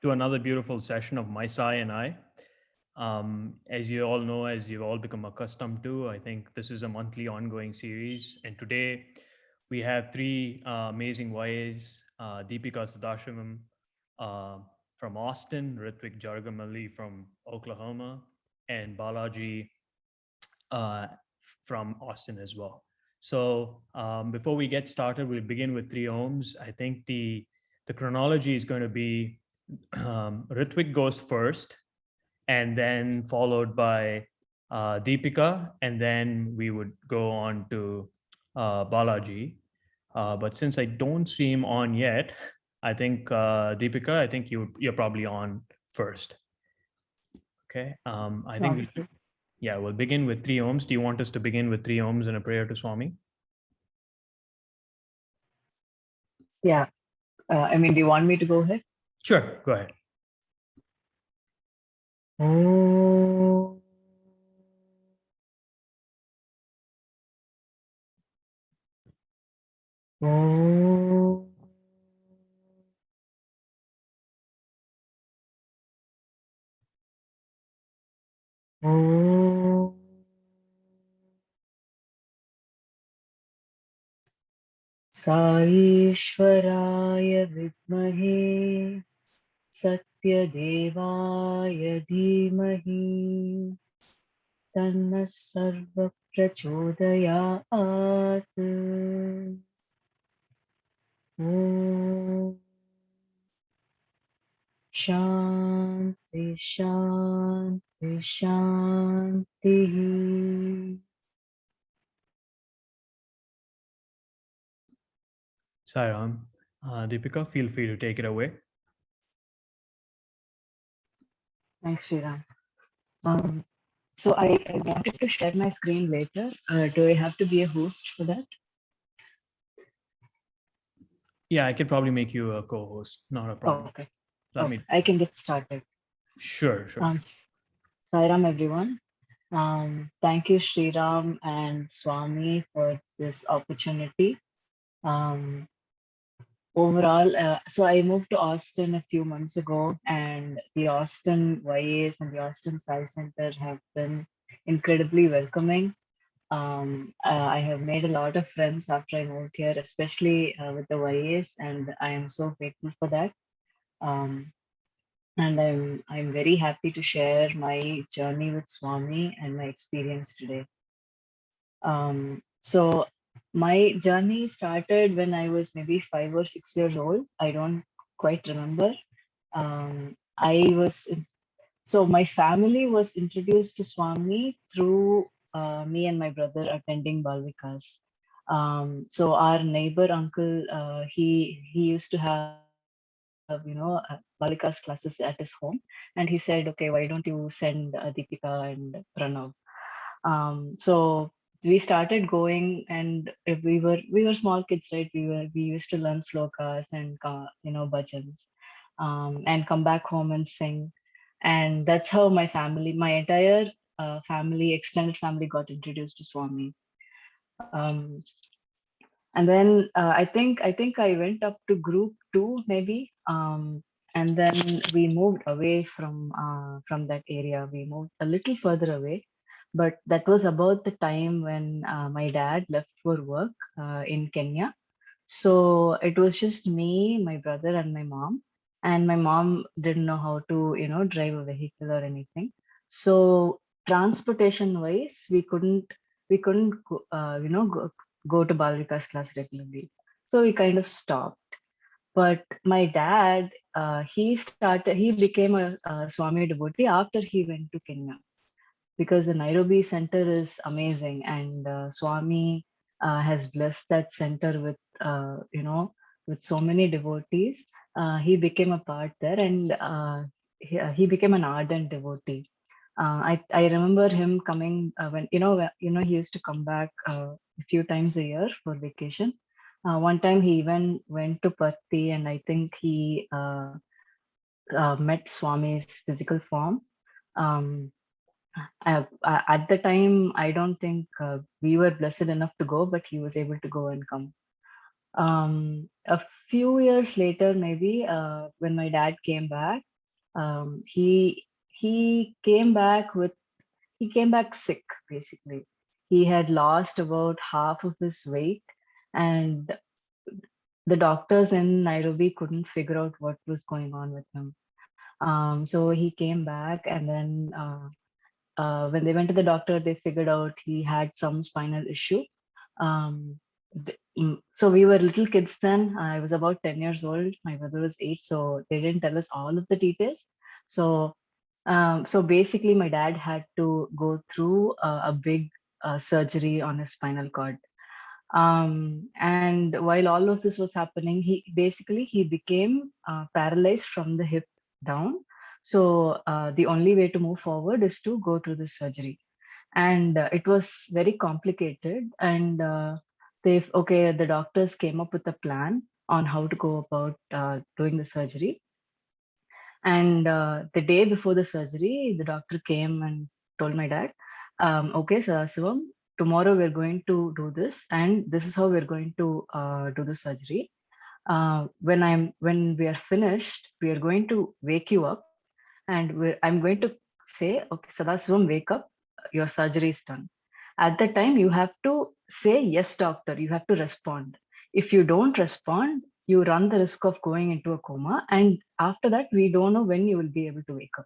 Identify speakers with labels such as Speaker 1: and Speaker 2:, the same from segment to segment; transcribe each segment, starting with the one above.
Speaker 1: to another beautiful session of my Sai and I. As you all know, as you've all become accustomed to, I think this is a monthly ongoing series. And today we have three amazing YAs, Deepika Sadashivam uh, from Austin, Ritvik Jarugumilli from Oklahoma, and Balaji uh, from Austin as well. So before we get started, we'll begin with three ohms. I think the chronology is going to be Ritvik goes first, and then followed by Deepika, and then we would go on to Balaji. But since I don't see him on yet, I think Deepika, I think you're probably on first. Okay. I think
Speaker 2: Sounds good.
Speaker 1: yeah, we'll begin with three ohms. Do you want us to begin with three ohms and a prayer to Swami?
Speaker 2: Yeah. Do you want me to go ahead?
Speaker 1: Sure, go ahead.
Speaker 2: Oh. Oh. Oh. साईश्वराय विद्महे सत्यदेवाय धीमहि तन्नः सर्वप्रचोदयात्। ॐ शान्ति शान्ति शान्तिः।
Speaker 1: Sairam. Deepika, feel free to take it away.
Speaker 2: Thanks, Sriram. So I wanted to share my screen later. Do I have to be a host for that?
Speaker 1: Yeah, I could probably make you a co-host. Not a problem.
Speaker 2: Okay.
Speaker 1: Let me.
Speaker 2: I can get started.
Speaker 1: Sure.
Speaker 2: Sairam, everyone. Thank you, Sriram and Swami, for this opportunity. Overall, so I moved to Austin a few months ago, and the Austin YAs and the Austin Sai Center have been incredibly welcoming. I have made a lot of friends after I moved here, especially with the YAs, and I am so grateful for that. Um, and I'm very happy to share my journey with Swami and my experience today. So my journey started when I was maybe 5 or 6 years old. I don't quite remember. I was so my family was introduced to Swami through me and my brother attending Balvikas. So our neighbor uncle, he used to have Balvikas classes at his home, and he said, okay, why don't you send Deepika and Pranav? So we started going, and if we were small kids, right? We used to learn slokas and bhajans, and come back home and sing, and that's how my entire extended family got introduced to Swami. Um, and then I think I went up to group two maybe, and then we moved away from that area. We moved a little further away, but that was about the time when my dad left for work in Kenya. So it was just me, my brother, and my mom. And my mom didn't know how to, drive a vehicle or anything. So transportation wise, we couldn't go to Balvika's class regularly. So we kind of stopped. But my dad, he became a Swami devotee after he went to Kenya, because the Nairobi center is amazing, and Swami has blessed that center with so many devotees. He became a part there, and he became an ardent devotee. I remember him coming when he used to come back a few times a year for vacation. One time he even went to Patti, and I think he met Swami's physical form. Um, at the time, I don't think we were blessed enough to go, but he was able to go and come. A few years later, maybe when my dad came back, he came back with he came back sick. Basically, he had lost about half of his weight, and the doctors in Nairobi couldn't figure out what was going on with him. So he came back, and then when they went to the doctor, they figured out he had some spinal issue. So we were little kids then. I was about 10 years old. My brother was 8, so they didn't tell us all of the details. So, so basically, my dad had to go through a big surgery on his spinal cord. And while all of this was happening, he became paralyzed from the hip down. So the only way to move forward is to go through the surgery, and it was very complicated. And the doctors came up with a plan on how to go about doing the surgery. And the day before the surgery, the doctor came and told my dad, okay, Sadashivam, tomorrow we're going to do this, and this is how we're going to do the surgery. When we are finished, we are going to wake you up, and I'm going to say, okay, Sadashivam, wake up, your surgery is done. At that time, you have to say, yes, doctor, you have to respond. If you don't respond, you run the risk of going into a coma. And after that, we don't know when you will be able to wake up.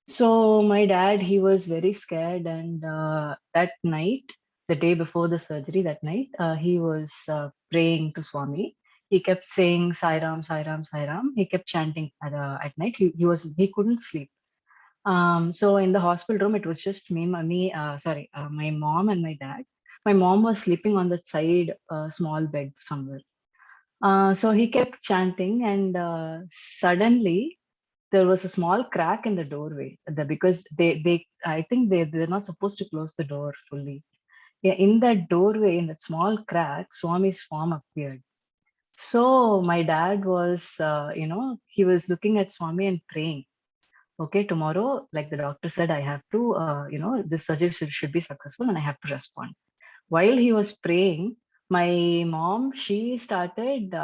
Speaker 2: So my dad, he was very scared. And that night, the day before the surgery, that night, he was praying to Swami. He kept saying Sai Ram, Sai Ram, Sai Ram. He kept chanting at night. He couldn't sleep. So in the hospital room, it was just my mom and my dad. My mom was sleeping on the side, small bed somewhere. So he kept chanting, and suddenly there was a small crack in the doorway. Because I think they're not supposed to close the door fully. Yeah, in that doorway, in that small crack, Swami's form appeared. So my dad was, he was looking at Swami and praying, okay, tomorrow, like the doctor said, I have to, this surgery should be successful and I have to respond. While he was praying, my mom, she started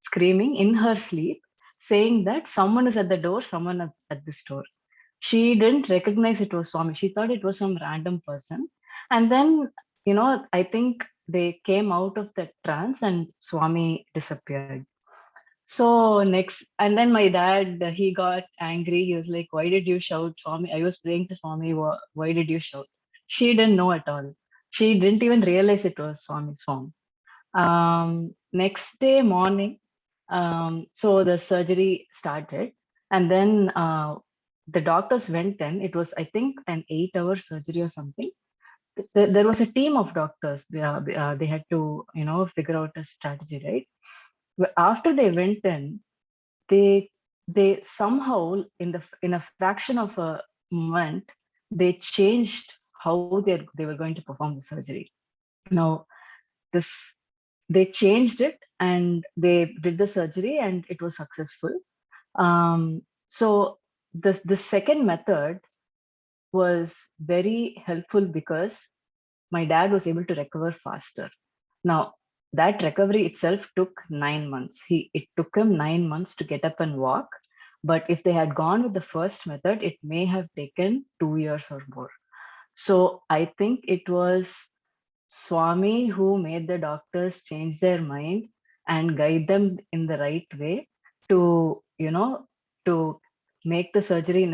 Speaker 2: screaming in her sleep, saying that someone is at the door, someone at this door. She didn't recognize it was Swami. She thought it was some random person. And then, I think they came out of that trance and Swami disappeared. So next, and then my dad, he got angry. He was like, "Why did you shout, Swami? I was praying to Swami. Why did you shout?" She didn't know at all. She didn't even realize it was Swami's form. Next day morning, so the surgery started, and then the doctors went in. It was, I think, an 8-hour surgery or something. There was a team of doctors. They had to, figure out a strategy, right? After they went in, they they somehow in a fraction of a moment they changed how they were going to perform the surgery. Now this they changed it and they did the surgery and it was successful. So the second method was very helpful because my dad was able to recover faster. Now, that recovery itself took 9 months. It took him 9 months to get up and walk. But if they had gone with the first method, it may have taken 2 years or more. So I think it was Swami who made the doctors change their mind and guide them in the right way to, to make the surgery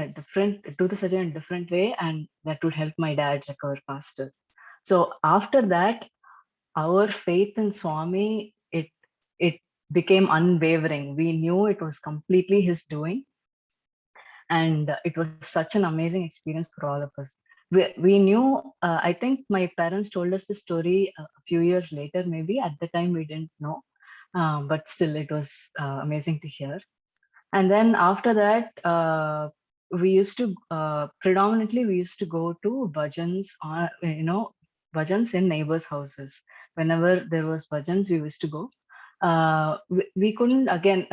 Speaker 2: do the surgery in a different way, and that would help my dad recover faster. So after that, our faith in Swami, it became unwavering. We knew it was completely his doing, and it was such an amazing experience for all of us. We knew. I think my parents told us the story a few years later. Maybe at the time we didn't know, but still it was amazing to hear. And then after that, we used to predominantly we used to go to bhajans, bhajans in neighbors' houses. Whenever there was bhajans, we used to go. We couldn't again.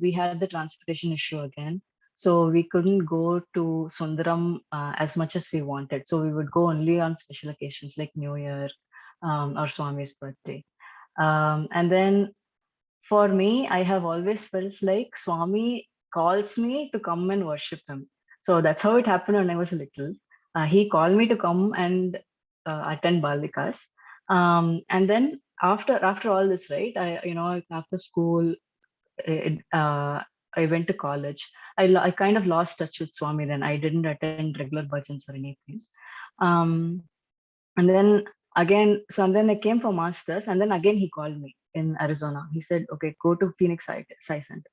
Speaker 2: We had the transportation issue again, so we couldn't go to Sundaram as much as we wanted. So we would go only on special occasions like New Year or Swami's birthday. And then for me, I have always felt like Swami calls me to come and worship him. So that's how it happened when I was little. He called me to come and attend Balikas. And then after all this, right? After school, I went to college. I kind of lost touch with Swami. Then I didn't attend regular bhajans or anything. Um, and then and then I came for masters, and then again he called me in Arizona. He said, "Okay, go to Phoenix Sci Center."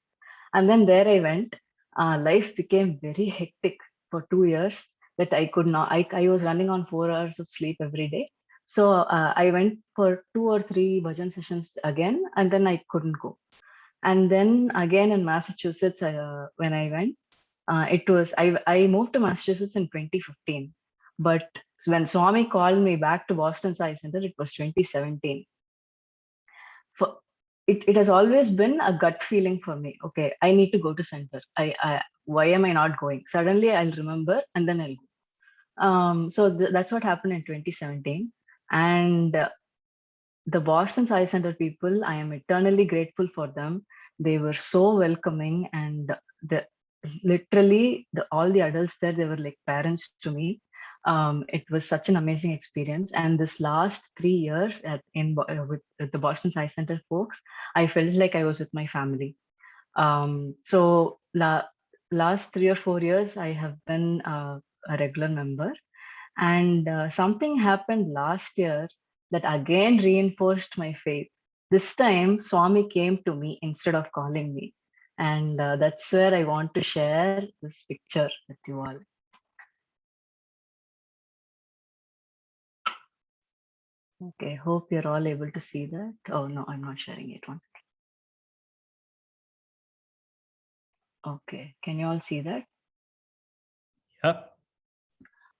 Speaker 2: And then there I went. Life became very hectic for 2 years. That I could not. I was running on 4 hours of sleep every day. So I went for 2 or 3 bhajan sessions again, and then I couldn't go. And then again in Massachusetts, when I went, I moved to Massachusetts in 2015, but when Swami called me back to Boston Science Center, it was 2017. For it has always been a gut feeling for me. Okay, I need to go to center. Why am I not going? Suddenly I'll remember and then I'll go. So that's what happened in 2017, and the Boston Science Center people, I am eternally grateful for them. They were so welcoming, and the literally all the adults there, they were like parents to me. It was such an amazing experience. And this last 3 years with the Boston Science Center folks, I felt like I was with my family. Last 3 or 4 years, I have been a regular member, and something happened last year that again reinforced my faith. This time, Swami came to me instead of calling me. And that's where I want to share this picture with you all. Okay, hope you're all able to see that. Oh, no, I'm not sharing it. One second. Okay, can you all see that?
Speaker 1: Yeah.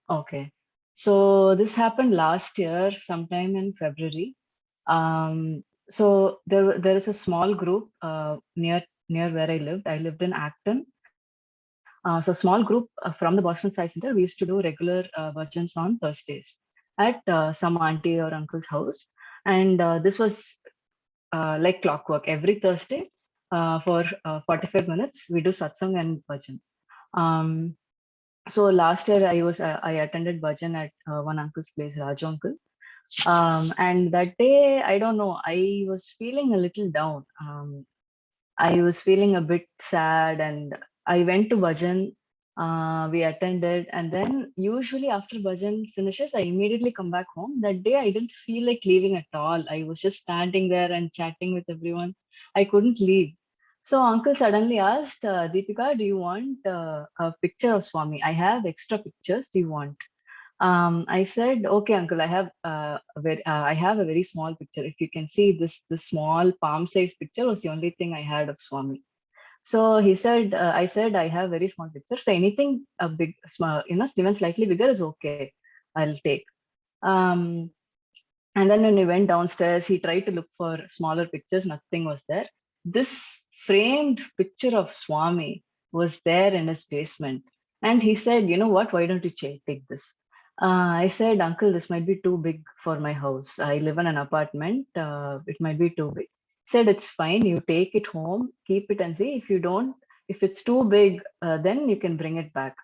Speaker 2: Okay. So this happened last year, sometime in February. So there is a small group near where I lived. I lived in Acton. So small group from the Boston Science Center. We used to do regular versions on Thursdays at some auntie or uncle's house, and this was like clockwork. Every Thursday for 45 minutes, we do satsang and bhajan. Um, so last year I attended bhajan at one uncle's place, Raju uncle. And that day, I don't know, I was feeling a little down. I was feeling a bit sad, and I went to bhajan. We attended, and then usually after bhajan finishes, I immediately come back home. That day, I didn't feel like leaving at all. I was just standing there and chatting with everyone. I couldn't leave. So uncle suddenly asked, Deepika, do you want a picture of Swami? I have extra pictures. Do you want? I said, okay, uncle, I have a very small picture. If you can see this small palm size picture was the only thing I had of Swami. So he said, I said, I have very small picture. So anything a big, small, even slightly bigger is okay. I'll take. Um, and then when we went downstairs, he tried to look for smaller pictures. Nothing was there. This framed picture of Swami was there in his basement. And he said, you know what, why don't you take this? I said, uncle, this might be too big for my house. I live in an apartment. It might be too big. He said, it's fine. You take it home, keep it and see. If it's too big, then you can bring it back.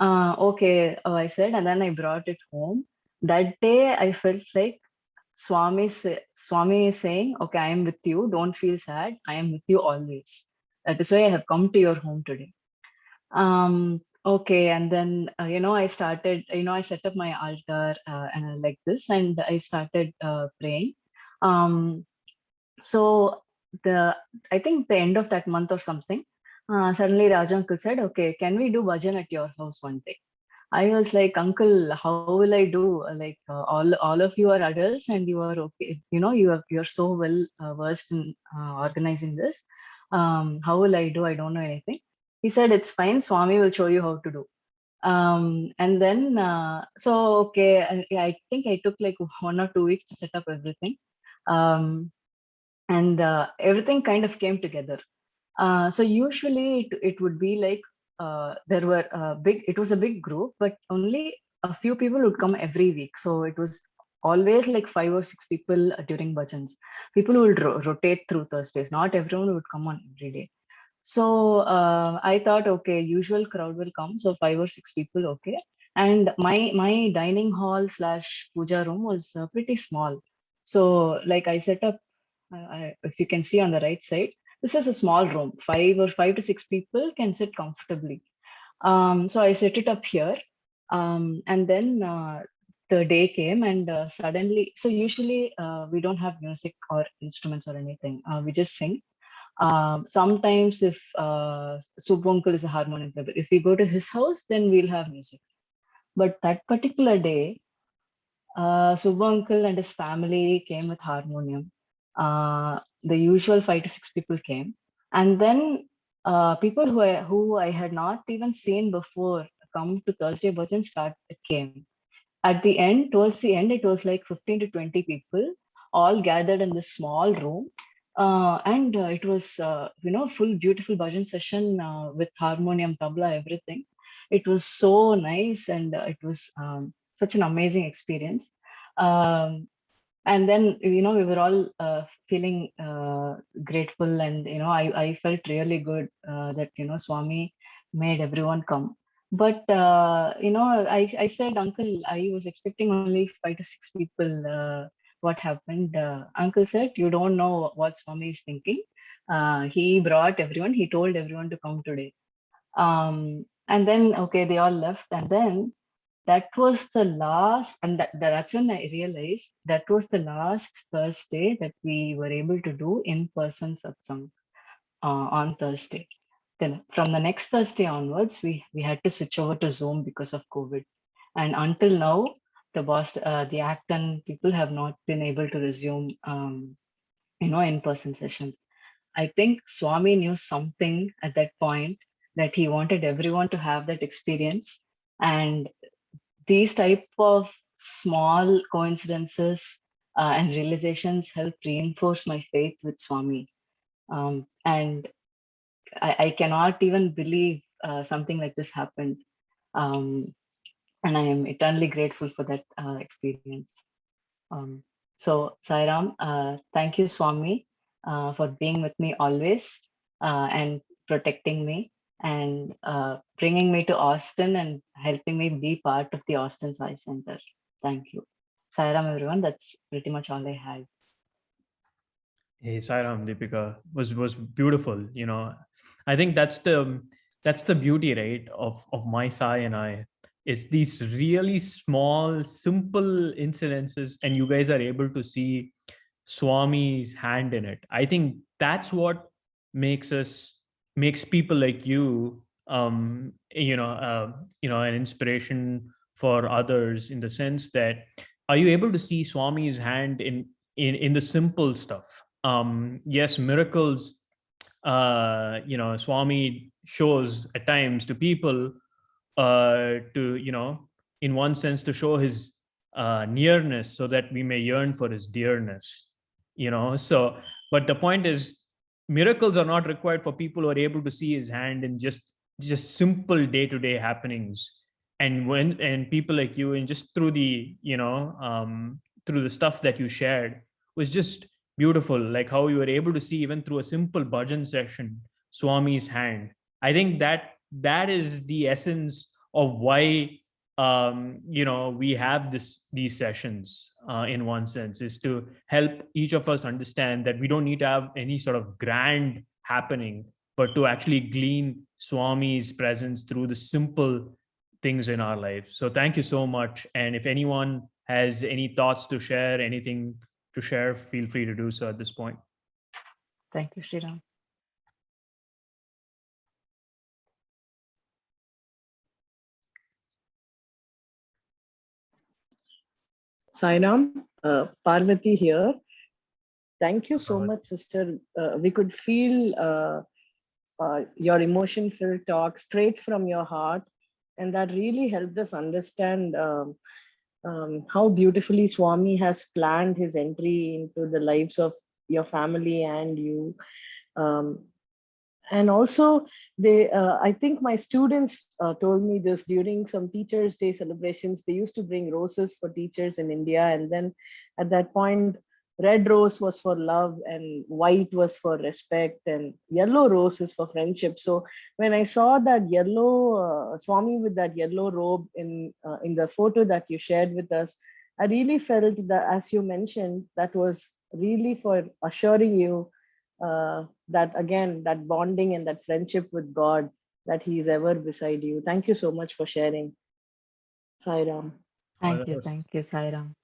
Speaker 2: Okay, I said, and then I brought it home. That day, I felt like Swami is saying, okay, I am with you. Don't feel sad. I am with you always. That is why I have come to your home today. Okay, and then I started. I set up my altar and like this, and I started praying. Um, so the I think the end of that month or something, suddenly Raja uncle said, "Okay, can we do bhajan at your house one day?" I was like, Uncle, how will I do? Like all of you are adults and you are okay. You're so well versed in organizing this. How will I do? I don't know anything. He said, it's fine. Swami will show you how to do. And then okay, I think I took like 1 or 2 weeks to set up everything. Um, and everything kind of came together. So usually it would be like there were it was a big group, but only a few people would come every week. So it was always like 5 or 6 people during bhajans. People will rotate through Thursdays. Not everyone would come on every day. So I thought, okay, usual crowd will come, so 5 or 6 people, okay. And my dining hall slash puja room was pretty small. So like I set up, if you can see on the right side, this is a small room. 5 to 6 people can sit comfortably. So I set it up here, and then the day came, and suddenly, so usually we don't have music or instruments or anything. We just sing. Sometimes if Subbu uncle is a harmonium player, if we go to his house, then we'll have music. But that particular day, Subbu uncle and his family came with harmonium. The usual 5 to 6 people came, and then people who I had not even seen before come to Thursday Bhajan start came. At the end, towards the end, it was like 15 to 20 people all gathered in this small room. And it was, full beautiful bhajan session with harmonium, tabla, everything. It was so nice, and it was such an amazing experience. Um, and then, we were all feeling grateful, and I felt really good that Swami made everyone come. But I said, uncle, I was expecting only 5 to 6 people. What happened? Uncle said, you don't know what Swami is thinking. He brought everyone, he told everyone to come today. And then, okay, they all left, and then that was the last, and that's when I realized that was the last Thursday that we were able to do in-person satsang on Thursday. Then from the next Thursday onwards, we had to switch over to Zoom because of COVID. And until now, the ACT and people have not been able to resume, in-person sessions. I think Swami knew something at that point that he wanted everyone to have that experience, and these type of small coincidences and realizations help reinforce my faith with Swami. And I cannot even believe something like this happened. Um, and I am eternally grateful for that experience. Um, so, Sairam, thank you, Swami, for being with me always and protecting me and bringing me to Austin and helping me be part of the Austin Sai Center. Thank you. Sairam, everyone. That's pretty much all I had.
Speaker 1: Hey, Sairam, Deepika, was beautiful. I think that's the beauty, right, of my Sai and I. It's these really small, simple incidences, and you guys are able to see Swami's hand in it. I think that's what makes us makes people like you, an inspiration for others, in the sense that, are you able to see Swami's hand in the simple stuff? Yes, miracles, Swami shows at times to people, to, in one sense, to show his nearness, so that we may yearn for his dearness. So, but the point is, miracles are not required for people who are able to see his hand in just simple day-to-day happenings. And people like you, and just through through the stuff that you shared, was just beautiful, like how you were able to see, even through a simple bhajan session, Swami's hand. I think that is the essence of why, we have these sessions, in one sense, is to help each of us understand that we don't need to have any sort of grand happening, but to actually glean Swami's presence through the simple things in our life. So thank you so much. And if anyone has any thoughts to share, anything to share, feel free to do so at this point.
Speaker 2: Thank you, Sriram.
Speaker 3: Sainam, Parvati here. Thank you so
Speaker 1: Uh,
Speaker 3: much, sister. We could feel your emotion-filled talk straight from your heart, and that really helped us understand how beautifully Swami has planned his entry into the lives of your family and you. Um, And also, I think my students told me this during some Teachers' Day celebrations. They used to bring roses for teachers in India, and then at that point, red rose was for love, and white was for respect, and yellow rose is for friendship. So when I saw that yellow Swami with that yellow robe in the photo that you shared with us, I really felt that, as you mentioned, that was really for assuring you that again, that bonding and that friendship with God, that He is ever beside you. Thank you so much for sharing, Sairam.
Speaker 1: Oh,
Speaker 2: Thank you, Sairam.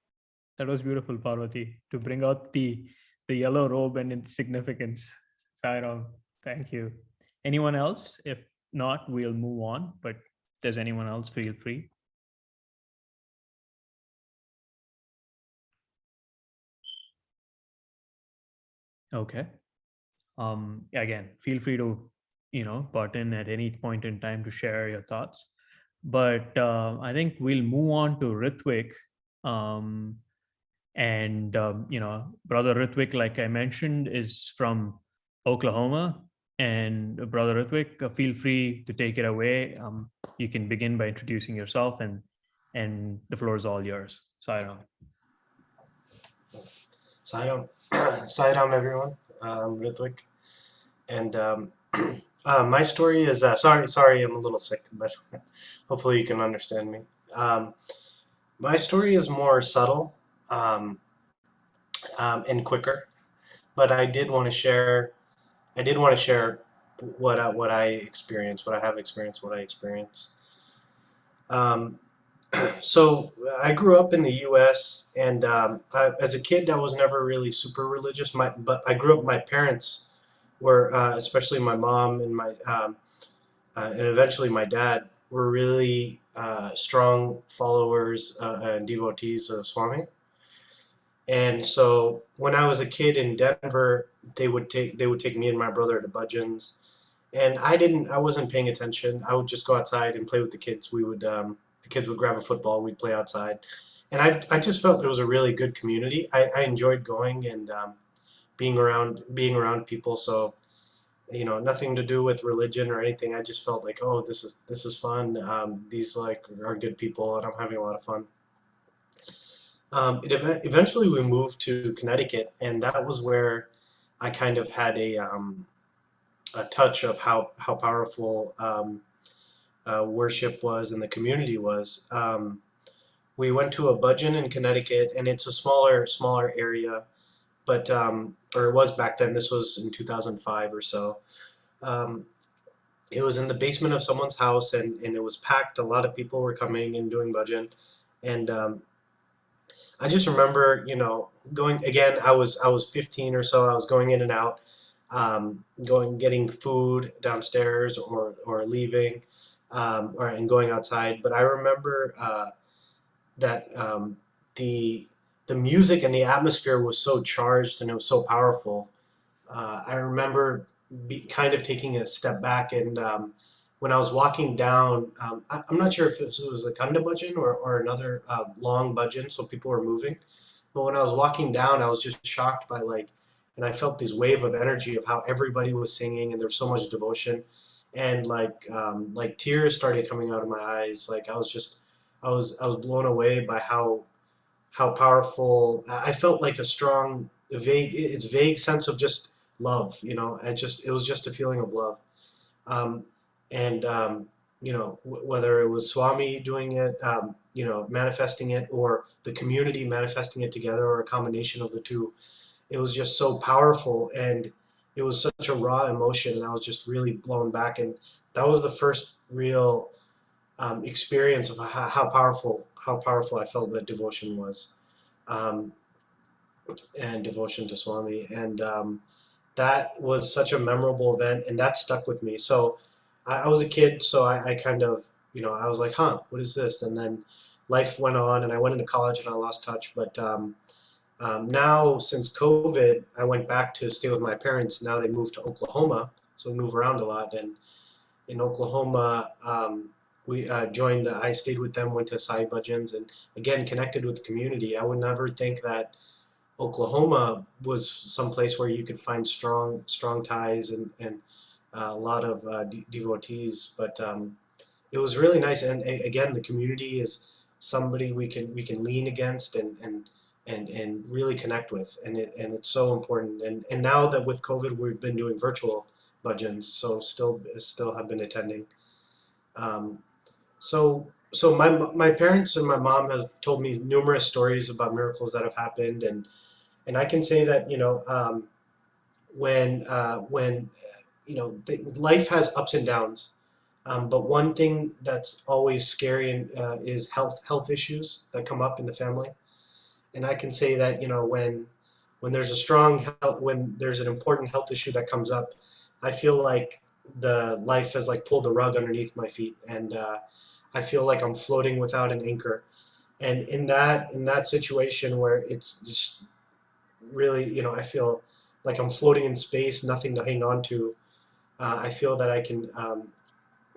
Speaker 1: that was beautiful, Parvati, to bring out the yellow robe and its significance. Sairam, thank you. Anyone else? If not, we'll move on. But if there's anyone else, feel free. Okay. Again, feel free to, butt in at any point in time to share your thoughts. But I think we'll move on to Ritvik. Um, and Brother Ritvik, like I mentioned, is from Oklahoma. And Brother Ritvik, feel free to take it away. You can begin by introducing yourself, and the floor is all yours. Sairam.
Speaker 4: Sairam, Sairam, everyone. Ritvik, and my story is sorry, I'm a little sick, but hopefully you can understand me. Um, my story is more subtle um, and quicker, but I did want to share. I did want to share what I experienced, what I have experienced, what I experienced. Um, so I grew up in the U.S. and as a kid, I was never really super religious. But I grew up. My parents were, especially my mom and and eventually my dad, were really strong followers and devotees of Swami. And so when I was a kid in Denver, they would take me and my brother to bhajans, and I wasn't paying attention. I would just go outside and play with the kids. The kids would grab a football, we'd play outside, and I just felt it was a really good community. I enjoyed going and being around people. So nothing to do with religion or anything. I just felt like, oh, this is fun. These like are good people, and I'm having a lot of fun. Eventually we moved to Connecticut, and that was where I kind of had a touch of how powerful worship was and the community was. We went to a bhajan in Connecticut, and it's a smaller area, but or it was back then. This was in 2005 or so. Um, it was in the basement of someone's house, and it was packed. A lot of people were coming and doing bhajan, and I just remember, going again. I was 15 or so. I was going in and out, going getting food downstairs or leaving, and going outside. But I remember that the music and the atmosphere was so charged and it was so powerful. I remember kind of taking a step back and when I was walking down, I'm not sure if it was a Kanda bhajan or another long bhajan, so people were moving. But when I was walking down, I was just shocked by and I felt this wave of energy of how everybody was singing and there was so much devotion, and like tears started coming out of my eyes. Like I was blown away by how powerful. I felt like a strong, it's vague sense of just love. It was just a feeling of love. Um, and whether it was Swami doing it, manifesting it, or the community manifesting it together, or a combination of the two, it was just so powerful, and it was such a raw emotion, and I was just really blown back, and that was the first real experience of how powerful I felt that devotion was, um, and devotion to Swami, and that was such a memorable event, and that stuck with me. So I was a kid, so I kind of, I was like, huh, what is this? And then life went on, and I went into college, and I lost touch. But now, since COVID, I went back to stay with my parents. Now they moved to Oklahoma, so we move around a lot. And in Oklahoma, we I stayed with them, went to Sai Bhajans, and again connected with the community. I would never think that Oklahoma was some place where you could find strong ties and a lot of devotees, but it was really nice. And again, the community is somebody we can lean against and really connect with, and it's so important. And now that with COVID, we've been doing virtual bhajans, so still have been attending. Um, so my parents and my mom have told me numerous stories about miracles that have happened, and I can say that when life has ups and downs, but one thing that's always scary is health issues that come up in the family. And I can say that when there's a strong health, when there's an important health issue that comes up, I feel like the life has like pulled the rug underneath my feet, and I feel like I'm floating without an anchor. And in that situation where it's just really, I feel like I'm floating in space, nothing to hang on to. I feel that I can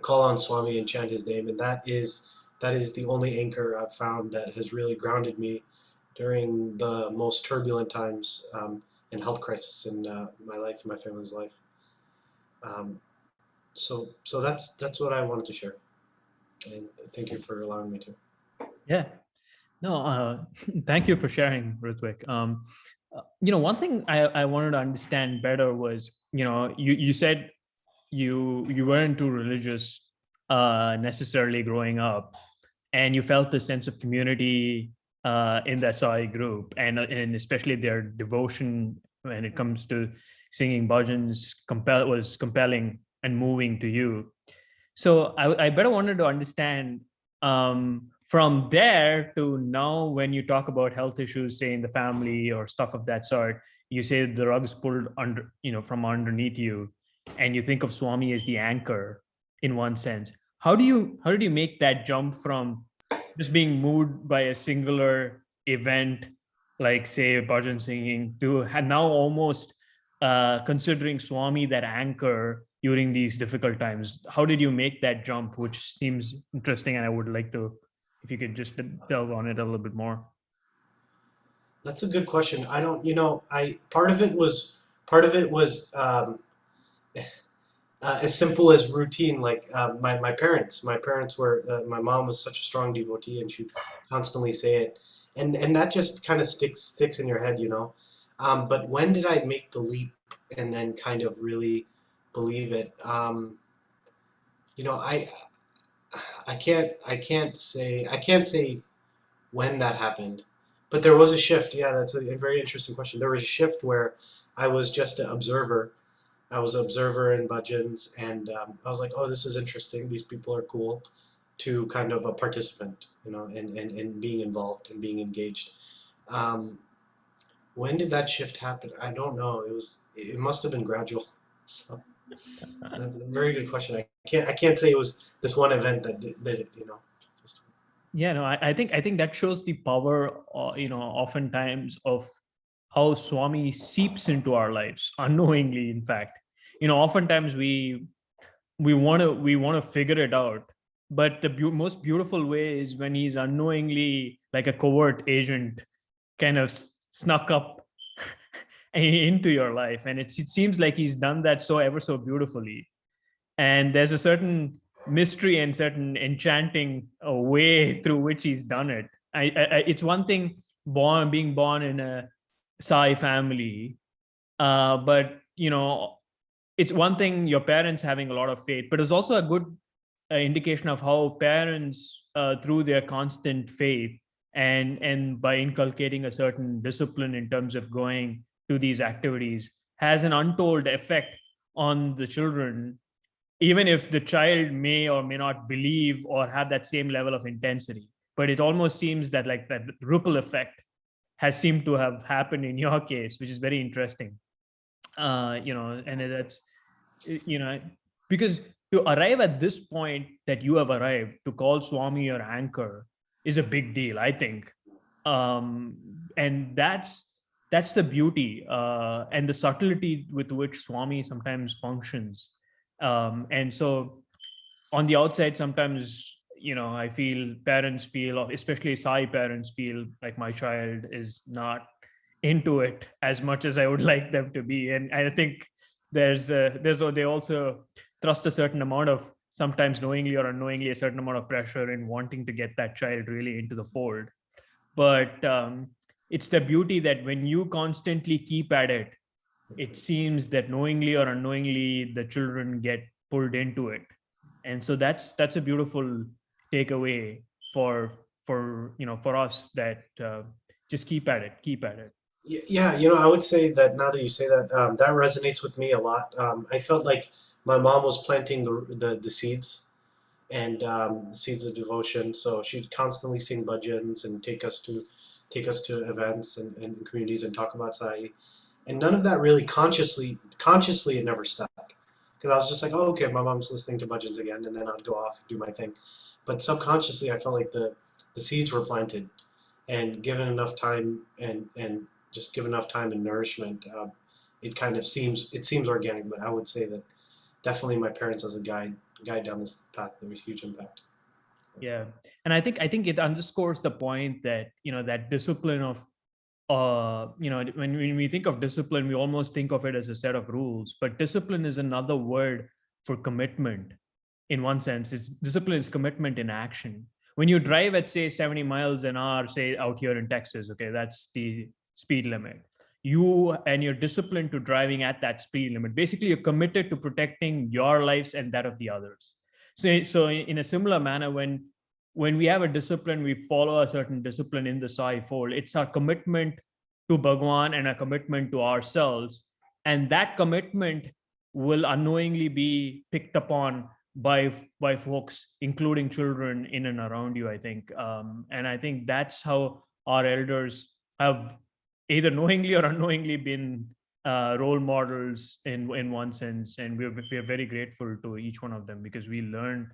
Speaker 4: call on Swami and chant his name, and that is the only anchor I've found that has really grounded me during the most turbulent times and health crisis in my life and my family's life. Um, so that's what I wanted to share, and thank you for allowing me to.
Speaker 1: Yeah. No, thank you for sharing, Ritvik. One thing I wanted to understand better was, you said you weren't too religious necessarily growing up, and you felt the sense of community in that Sai group, and especially their devotion when it comes to singing bhajans was compelling and moving to you. So I better wanted to understand, from there to now, when you talk about health issues, say in the family or stuff of that sort, you say the rug's pulled under, from underneath you, and you think of Swami as the anchor in one sense. How did you make that jump from just being moved by a singular event, like say bhajan singing, to now almost considering Swami that anchor during these difficult times? How did you make that jump, which seems interesting, and I would like to, if you could just delve on it a little bit more.
Speaker 4: That's a good question. I don't, I part of it was as simple as routine. Like my parents were. My mom was such a strong devotee, and she'd constantly say it, and that just kind of sticks in your head. But when did I make the leap and then kind of really believe it? I can't say when that happened, but there was a shift. Yeah, that's a very interesting question. There was a shift where I was just an observer. I was an observer in bhajans, and I was like, oh, this is interesting. These people are cool. To kind of a participant, and being involved and being engaged. Um, when did that shift happen? I don't know. It must have been gradual. So that's a very good question. I can't say it was this one event that did it. Just,
Speaker 1: Yeah, no, I think that shows the power, oftentimes of how Swami seeps into our lives unknowingly. In fact, oftentimes we want to figure it out, but the most beautiful way is when he's unknowingly, like a covert agent, kind of snuck up into your life, and it seems like he's done that so ever so beautifully. And there's a certain mystery and certain enchanting way through which he's done it. It's one thing being born in a Sai family, but it's one thing your parents having a lot of faith, but it's also a good indication of how parents, through their constant faith and by inculcating a certain discipline in terms of going to these activities, has an untold effect on the children, even if the child may or may not believe or have that same level of intensity. But it almost seems that like that ripple effect has seemed to have happened in your case, which is very interesting. And that's, you know, because to arrive at this point that you have arrived, to call Swami your anchor, is a big deal, I think. And that's the beauty and the subtlety with which Swami sometimes functions. And so on the outside, sometimes, I feel parents feel, or especially Sai parents feel, like my child is not into it as much as I would like them to be. And I think they also thrust a certain amount of, sometimes knowingly or unknowingly, a certain amount of pressure in wanting to get that child really into the fold. But it's the beauty that when you constantly keep at it, it seems that knowingly or unknowingly the children get pulled into it. And so that's a beautiful takeaway for us, that just keep at it.
Speaker 4: Yeah, I would say that now that you say that, that resonates with me a lot. I felt like my mom was planting the seeds and the seeds of devotion. So she'd constantly sing bhajans and take us to events and communities and talk about Sai. And none of that really consciously it never stuck. Because I was just like, oh, okay, my mom's listening to bhajans again, and then I'd go off and do my thing. But subconsciously, I felt like the seeds were planted, and given enough time and just given enough time and nourishment, it seems organic. But I would say that definitely my parents as a guide down this path, there was huge impact.
Speaker 1: Yeah. And I think it underscores the point that, that discipline of, when we think of discipline, we almost think of it as a set of rules, but discipline is another word for commitment. In one sense, it's discipline is commitment in action. When you drive at, say, 70 miles an hour, say out here in Texas, okay, that's the speed limit. You're disciplined to driving at that speed limit. Basically, you're committed to protecting your lives and that of the others. So in a similar manner, when we have a discipline, we follow a certain discipline in the Sai fold. It's our commitment to Bhagwan and a commitment to ourselves. And that commitment will unknowingly be picked upon by folks, including children in and around you, I think. And I think that's how our elders have either knowingly or unknowingly been role models in one sense. And we're very grateful to each one of them, because we learned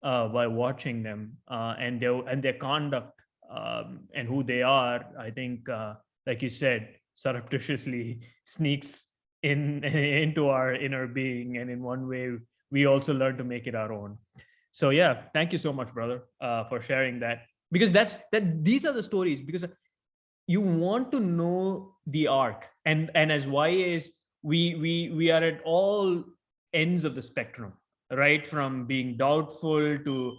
Speaker 1: by watching them and their conduct, and who they are. I think, like you said, surreptitiously sneaks into our inner being, and in one way we also learn to make it our own. So yeah, thank you so much, brother, for sharing that, because these are the stories, because you want to know the arc. And as YAs, we are at all ends of the spectrum, right from being doubtful to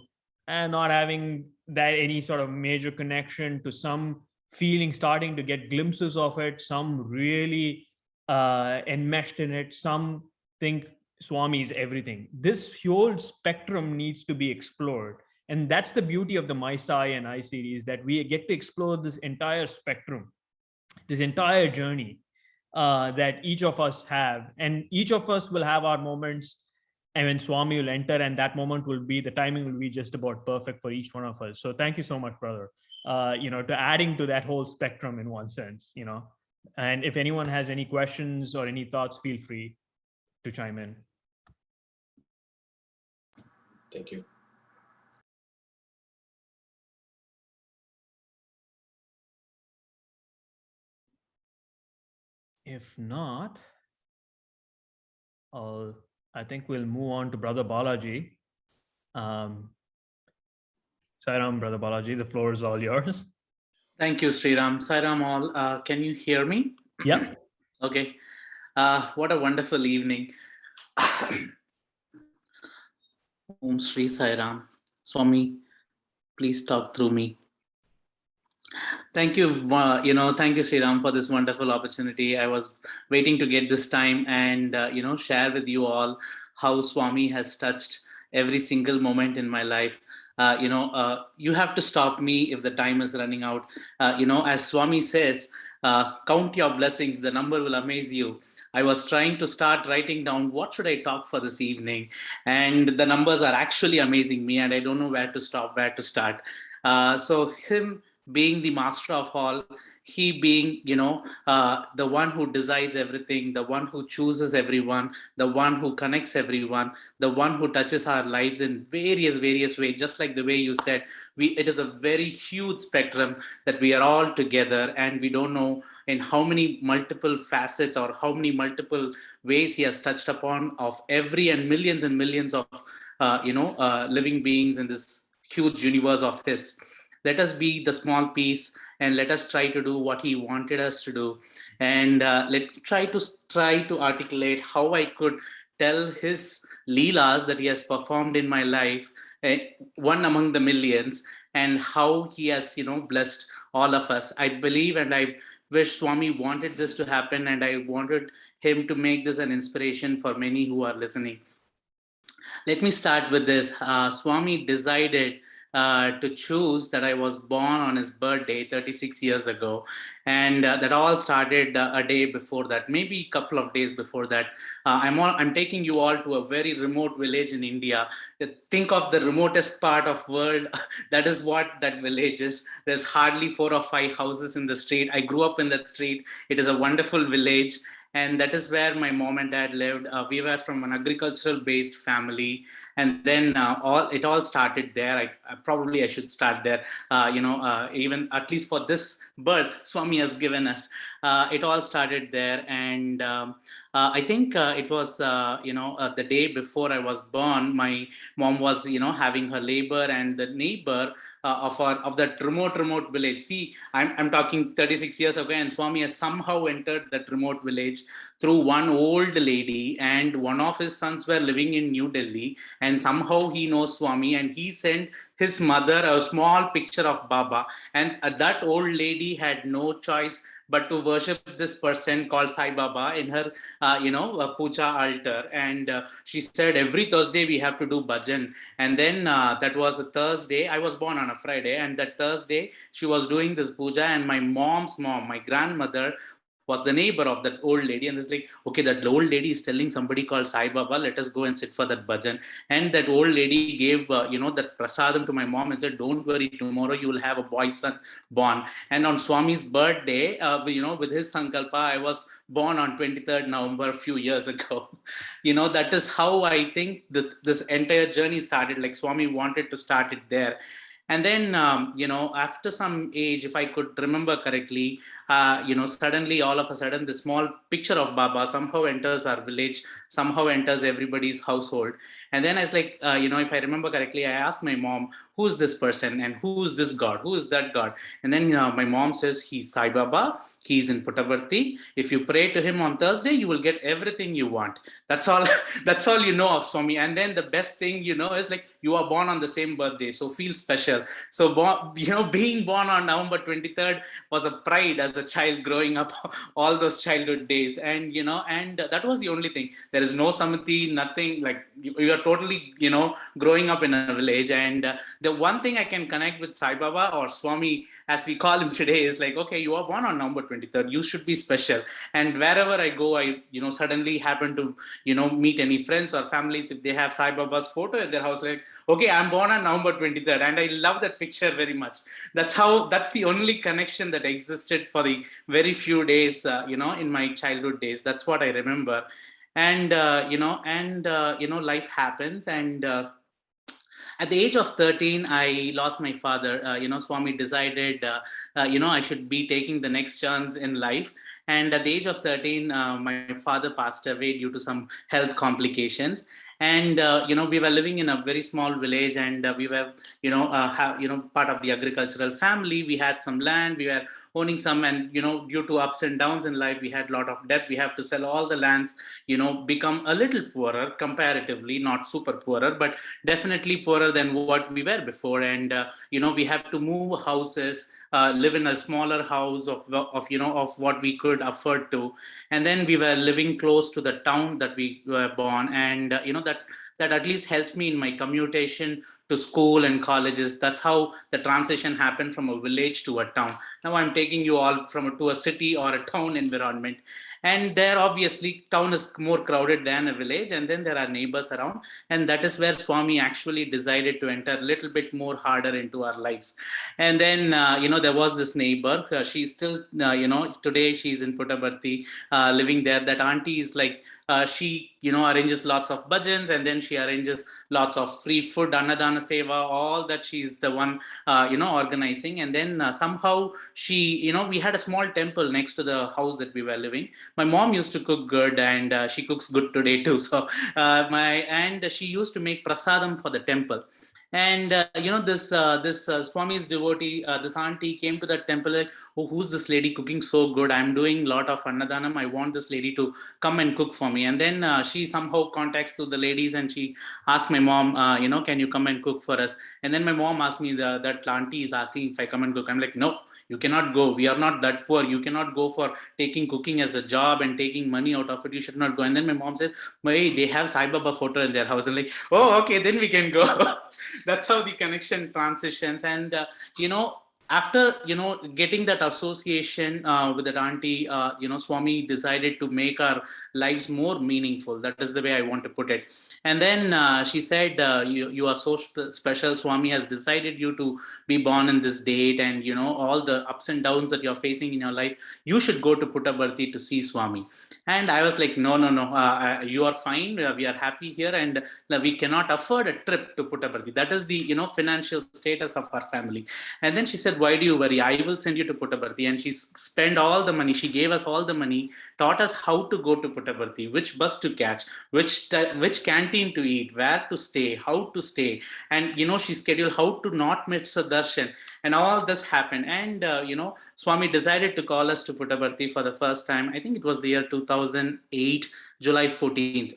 Speaker 1: not having that any sort of major connection, to some feeling, starting to get glimpses of it, some really enmeshed in it, some think Swami is everything. This whole spectrum needs to be explored. And that's the beauty of the My Sai and I series, that we get to explore this entire spectrum, this entire journey that each of us have. And each of us will have our moments, and when Swami will enter, and that moment will be, the timing will be just about perfect for each one of us. So thank you so much, brother, to adding to that whole spectrum in one sense. And if anyone has any questions or any thoughts, feel free to chime in.
Speaker 4: Thank you.
Speaker 1: If not, I think we'll move on to Brother Balaji. Sairam, Brother Balaji, the floor is all yours.
Speaker 5: Thank you, Sriram. Sairam all. Can you hear me?
Speaker 1: Yeah.
Speaker 5: Okay. What a wonderful evening. Om Sri Sairam. Swami, please talk through me. Thank you, thank you, Sriram, for this wonderful opportunity. I was waiting to get this time and, share with you all how Swami has touched every single moment in my life. You have to stop me if the time is running out. As Swami says, count your blessings, the number will amaze you. I was trying to start writing down what should I talk for this evening, and the numbers are actually amazing me, and I don't know where to stop, where to start. So him being the master of all, he being, the one who decides everything, the one who chooses everyone, the one who connects everyone, the one who touches our lives in various ways, just like the way you said, it is a very huge spectrum that we are all together, and we don't know in how many multiple facets or how many multiple ways he has touched upon of every and millions of living beings in this huge universe of his. Let us be the small piece and let us try to do what he wanted us to do. And let me try to articulate how I could tell his leelas that he has performed in my life, one among the millions, and how he has, blessed all of us. I believe and I wish Swami wanted this to happen, and I wanted him to make this an inspiration for many who are listening. Let me start with this. Swami decided to choose that I was born on his birthday 36 years ago. And that all started a day before that, maybe a couple of days before that. I'm taking you all to a very remote village in India. Think of the remotest part of world. That is what that village is. There's hardly 4 or 5 houses in the street. I grew up in that street. It is a wonderful village, and that is where my mom and dad lived. We were from an agricultural based family, and then it all started there. I should start there. Even at least for this birth Swami has given us, it all started there. And I think it was the day before I was born, my mom was having her labor, and the neighbor of that remote village. See, I'm talking 36 years ago, and Swami has somehow entered that remote village through one old lady, and one of his sons were living in New Delhi, and somehow he knows Swami, and he sent his mother a small picture of Baba, and that old lady had no choice but to worship this person called Sai Baba in her puja altar. And she said every Thursday we have to do bhajan. And then that was a Thursday. I was born on a Friday, and that Thursday she was doing this puja, and my mom's mom, my grandmother, was the neighbor of that old lady. And it's like, okay, that old lady is telling somebody called Sai Baba, let us go and sit for that bhajan. And that old lady gave that prasadam to my mom and said, don't worry, tomorrow you will have a boy son born. And on Swami's birthday, with his sankalpa, I was born on 23rd November a few years ago. That is how I think that this entire journey started. Like, Swami wanted to start it there. And then, after some age, if I could remember correctly, suddenly, all of a sudden, the small picture of Baba somehow enters our village, somehow enters everybody's household. And then I was like, if I remember correctly, I asked my mom, who's this person and who's this God? Who is that God? And then my mom says, he's Sai Baba. He's in Puttaparthi. If you pray to him on Thursday, you will get everything you want. That's all. That's all you know of Swami. And then the best thing is like, you are born on the same birthday, so feel special. So being born on November 23rd was a pride as a child growing up, all those childhood days. And that was the only thing. There is no samiti, nothing. Like, you are totally growing up in a village. And the one thing I can connect with Sai Baba, or Swami as we call him today, is like, okay, you are born on November 23rd, you should be special. And wherever I go, I suddenly happen to meet any friends or families, if they have Sai Baba's photo at their house, like, okay, I'm born on November 23rd. And I love that picture very much. That's the only connection that existed for the very few days in my childhood days. That's what I remember. And life happens. And at the age of 13, I lost my father. Swami decided, I should be taking the next chance in life. And at the age of 13, my father passed away due to some health complications. And we were living in a very small village, and we were part of the agricultural family. We had some land, we were owning some, and due to ups and downs in life, we had a lot of debt. We have to sell all the lands, become a little poorer comparatively, not super poorer, but definitely poorer than what we were before. And we have to move houses, live in a smaller house of what we could afford to. And then we were living close to the town that we were born. And that at least helps me in my commutation to school and colleges. That's how the transition happened from a village to a town. Now I'm taking you all to a city or a town environment. And there, obviously, town is more crowded than a village, and then there are neighbors around. And that is where Swami actually decided to enter a little bit more harder into our lives. And then there was this neighbor. She's still today she's in Puttaparthi, living there. That auntie is like, she arranges lots of bhajans, and then she arranges lots of free food, annadana seva, all that. She's the one organizing. And then somehow she we had a small temple next to the house that we were living. My mom used to cook good, and she cooks good today too. So and she used to make prasadam for the temple. And this Swami's devotee, this auntie came to that temple like, oh, who's this lady cooking so good? I'm doing a lot of annadanam. I want this lady to come and cook for me. And then she somehow contacts to the ladies and she asked my mom, can you come and cook for us? And then my mom asked me, that auntie is asking if I come and cook. I'm like, no, you cannot go. We are not that poor. You cannot go for taking cooking as a job and taking money out of it. You should not go. And then my mom said, wait, they have Sai Baba photo in their house. And like, oh, okay, then we can go. That's how the connection transitions. And after getting that association with that auntie, Swami decided to make our lives more meaningful. That is the way I want to put it. And then she said, you are so special. Swami has decided you to be born in this date, and all the ups and downs that you're facing in your life, you should go to Puttaparthi to see Swami. And I was like, no, you are fine. We are happy here, and we cannot afford a trip to Puttaparthi. That is the financial status of our family. And then she said, why do you worry? I will send you to Puttaparthi. And she spent all the money. She gave us all the money, taught us how to go to Puttaparthi, which bus to catch, which canteen to eat, where to stay, how to stay. And she scheduled how to not miss a darshan. And all this happened. And Swami decided to call us to Puttaparthi for the first time. I think it was the year 2008, July 14th.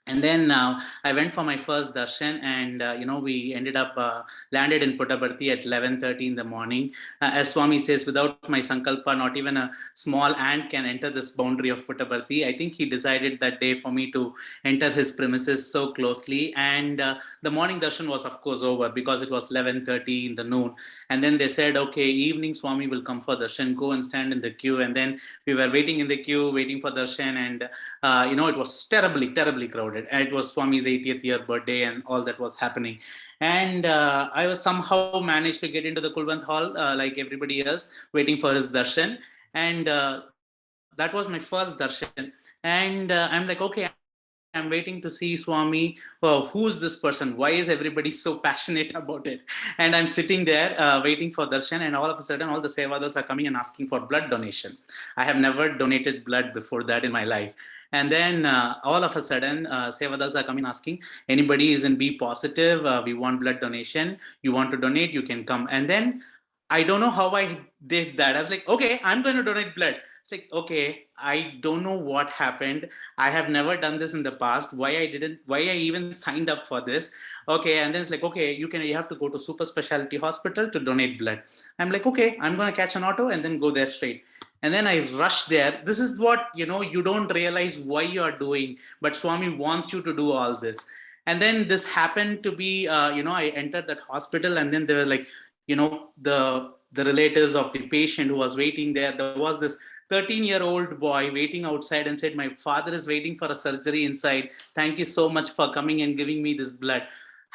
Speaker 5: And then I went for my first darshan, and we ended up landed in Puttaparthi at 11:30 in the morning. As Swami says, without my sankalpa, not even a small ant can enter this boundary of Puttaparthi. I think he decided that day for me to enter his premises so closely. And the morning darshan was, of course, over because it was 11:30 in the noon. And then they said, okay, evening Swami will come for darshan. Go and stand in the queue. And then we were waiting in the queue, waiting for darshan, and it was terribly crowded. And it was Swami's 80th year birthday and all that was happening. And I was somehow managed to get into the Kulwant hall like everybody else, waiting for his darshan. And that was my first darshan. And I'm like, okay, I'm waiting to see Swami. Oh, who's this person? Why is everybody so passionate about it? And I'm sitting there waiting for darshan, and all of a sudden all the sevadas are coming and asking for blood donation. I have never donated blood before that in my life. And then all of a sudden, Sevadals are coming asking, anybody is in B positive, we want blood donation. You want to donate, you can come. And then I don't know how I did that. I was like, okay, I'm going to donate blood. It's like, okay, I don't know what happened. I have never done this in the past. Why I even signed up for this. Okay. And then it's like, okay, you have to go to super specialty hospital to donate blood. I'm like, okay, I'm going to catch an auto and then go there straight. And then I rush there. This is what, you don't realize why you are doing, but Swami wants you to do all this. And then this happened to be, I entered that hospital, and then there were like, the relatives of the patient who was waiting there. There was this 13-year-old boy waiting outside and said, my father is waiting for a surgery inside. Thank you so much for coming and giving me this blood.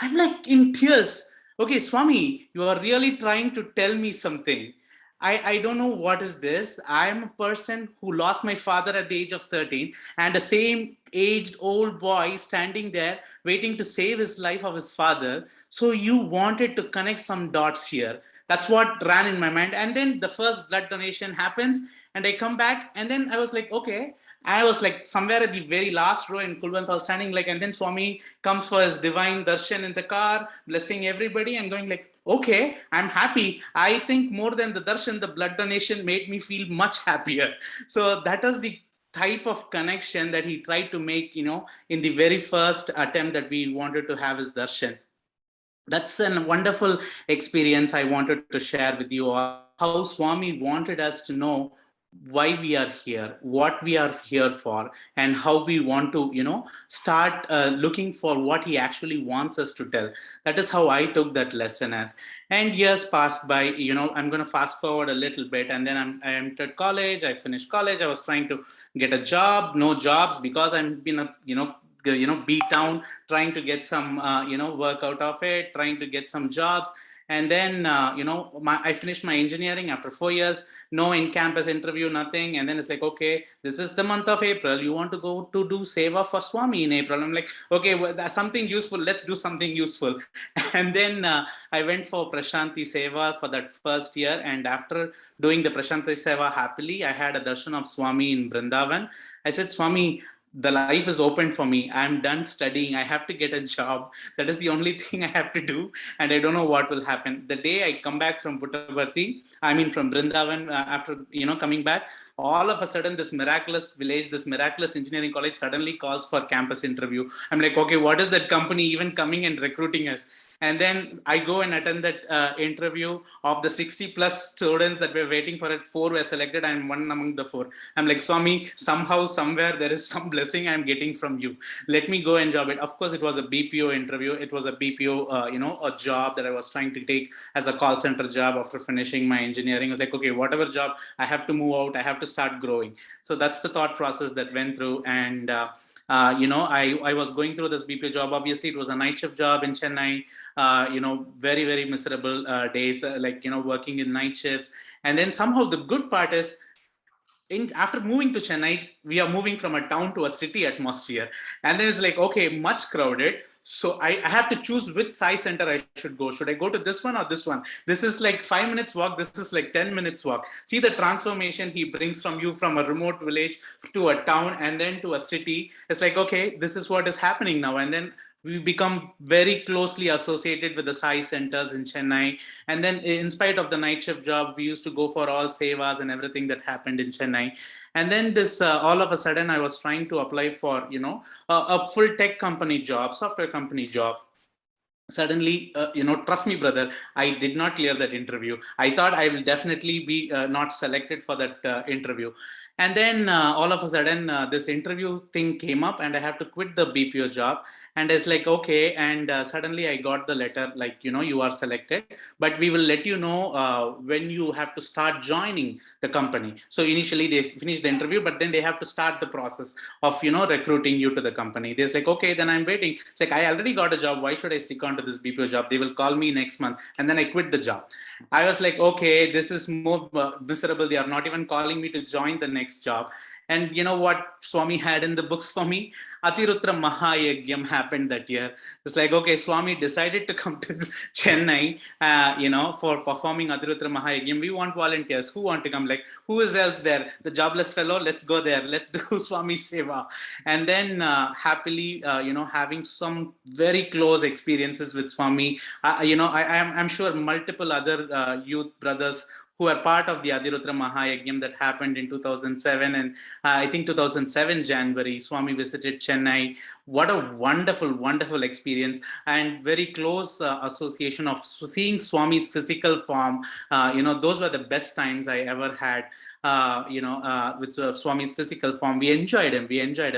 Speaker 5: I'm like in tears. Okay, Swami, you are really trying to tell me something. I don't know what is this. I'm a person who lost my father at the age of 13, and the same aged old boy standing there waiting to save his life of his father. So you wanted to connect some dots here. That's what ran in my mind. And then the first blood donation happens, and I come back, and then I was like, okay. I was like somewhere at the very last row in Kulwanthal standing like, and then Swami comes for his divine darshan in the car, blessing everybody and going like, okay, I'm happy. I think more than the darshan, the blood donation made me feel much happier. So that is the type of connection that he tried to make, in the very first attempt that we wanted to have his darshan. That's a wonderful experience I wanted to share with you all, how Swami wanted us to know why we are here, what we are here for, and how we want to, start looking for what he actually wants us to tell. That is how I took that lesson as. And years passed by, I'm going to fast forward a little bit, and then I entered college. I finished college. I was trying to get a job, no jobs, because I'm been a, beat down, trying to get some, work out of it, trying to get some jobs. And then, I finished my engineering after 4 years, no in-campus interview, nothing. And then it's like, okay, this is the month of April. You want to go to do Seva for Swami in April. I'm like, okay, well, that's something useful. Let's do something useful. And then I went for Prashanti Seva for that first year. And after doing the Prashanti Seva happily, I had a darshan of Swami in Vrindavan. I said, Swami, the life is open for me. I'm done studying. I have to get a job. That is the only thing I have to do. And I don't know what will happen. The day I come back from Puttaparthi, I mean from Brindavan, after, coming back, all of a sudden this miraculous village, this miraculous engineering college suddenly calls for campus interview. I'm like, okay, what is that company even coming and recruiting us? And then I go and attend that interview. Of the 60 plus students that were waiting for it, 4 were selected. I'm one among the 4. I'm like, Swami, somehow, somewhere there is some blessing I'm getting from you. Let me go and job it. Of course, it was a BPO interview. It was a BPO, a job that I was trying to take as a call center job after finishing my engineering. I was like, okay, whatever job, I have to move out. I have to start growing. So that's the thought process that went through. And I was going through this BPO job. Obviously, it was a night shift job in Chennai. Very, very miserable days, working in night shifts. And then somehow the good part is, after moving to Chennai, we are moving from a town to a city atmosphere. And then it's like, okay, much crowded. So I have to choose which Sai center I should go. Should I go to this one or this one? This is like 5 minutes walk. This is like 10 minutes walk. See the transformation he brings from you from a remote village to a town and then to a city. It's like, okay, this is what is happening now. And then we become very closely associated with the Sai centers in Chennai. And then in spite of the night shift job, we used to go for all sevas and everything that happened in Chennai. And then this, all of a sudden, I was trying to apply for, a full tech company job, software company job. Suddenly, trust me, brother, I did not clear that interview. I thought I will definitely be not selected for that interview. And then all of a sudden, this interview thing came up and I have to quit the BPO job. And it's like, okay. And suddenly I got the letter, like, you are selected, but we will let you know when you have to start joining the company. So initially they finish the interview, but then they have to start the process of, recruiting you to the company. They're like, okay, then I'm waiting. It's like, I already got a job. Why should I stick on to this BPO job? They will call me next month. And then I quit the job. I was like, okay, this is more miserable. They are not even calling me to join the next job. And you know what Swami had in the books for me? Atirutra Mahayagyam happened that year. It's like, okay, Swami decided to come to Chennai, for performing Atirutra Mahayagyam. We want volunteers. Who want to come? Like, who is else there? The jobless fellow, let's go there. Let's do Swami Seva. And then happily, having some very close experiences with Swami. I'm sure multiple other youth brothers who are part of the Adirutra Mahayagyam that happened in 2007. And I think 2007 January, Swami visited Chennai. What a wonderful, wonderful experience, and very close association of seeing Swami's physical form. Those were the best times I ever had. With Swami's physical form. We enjoyed him.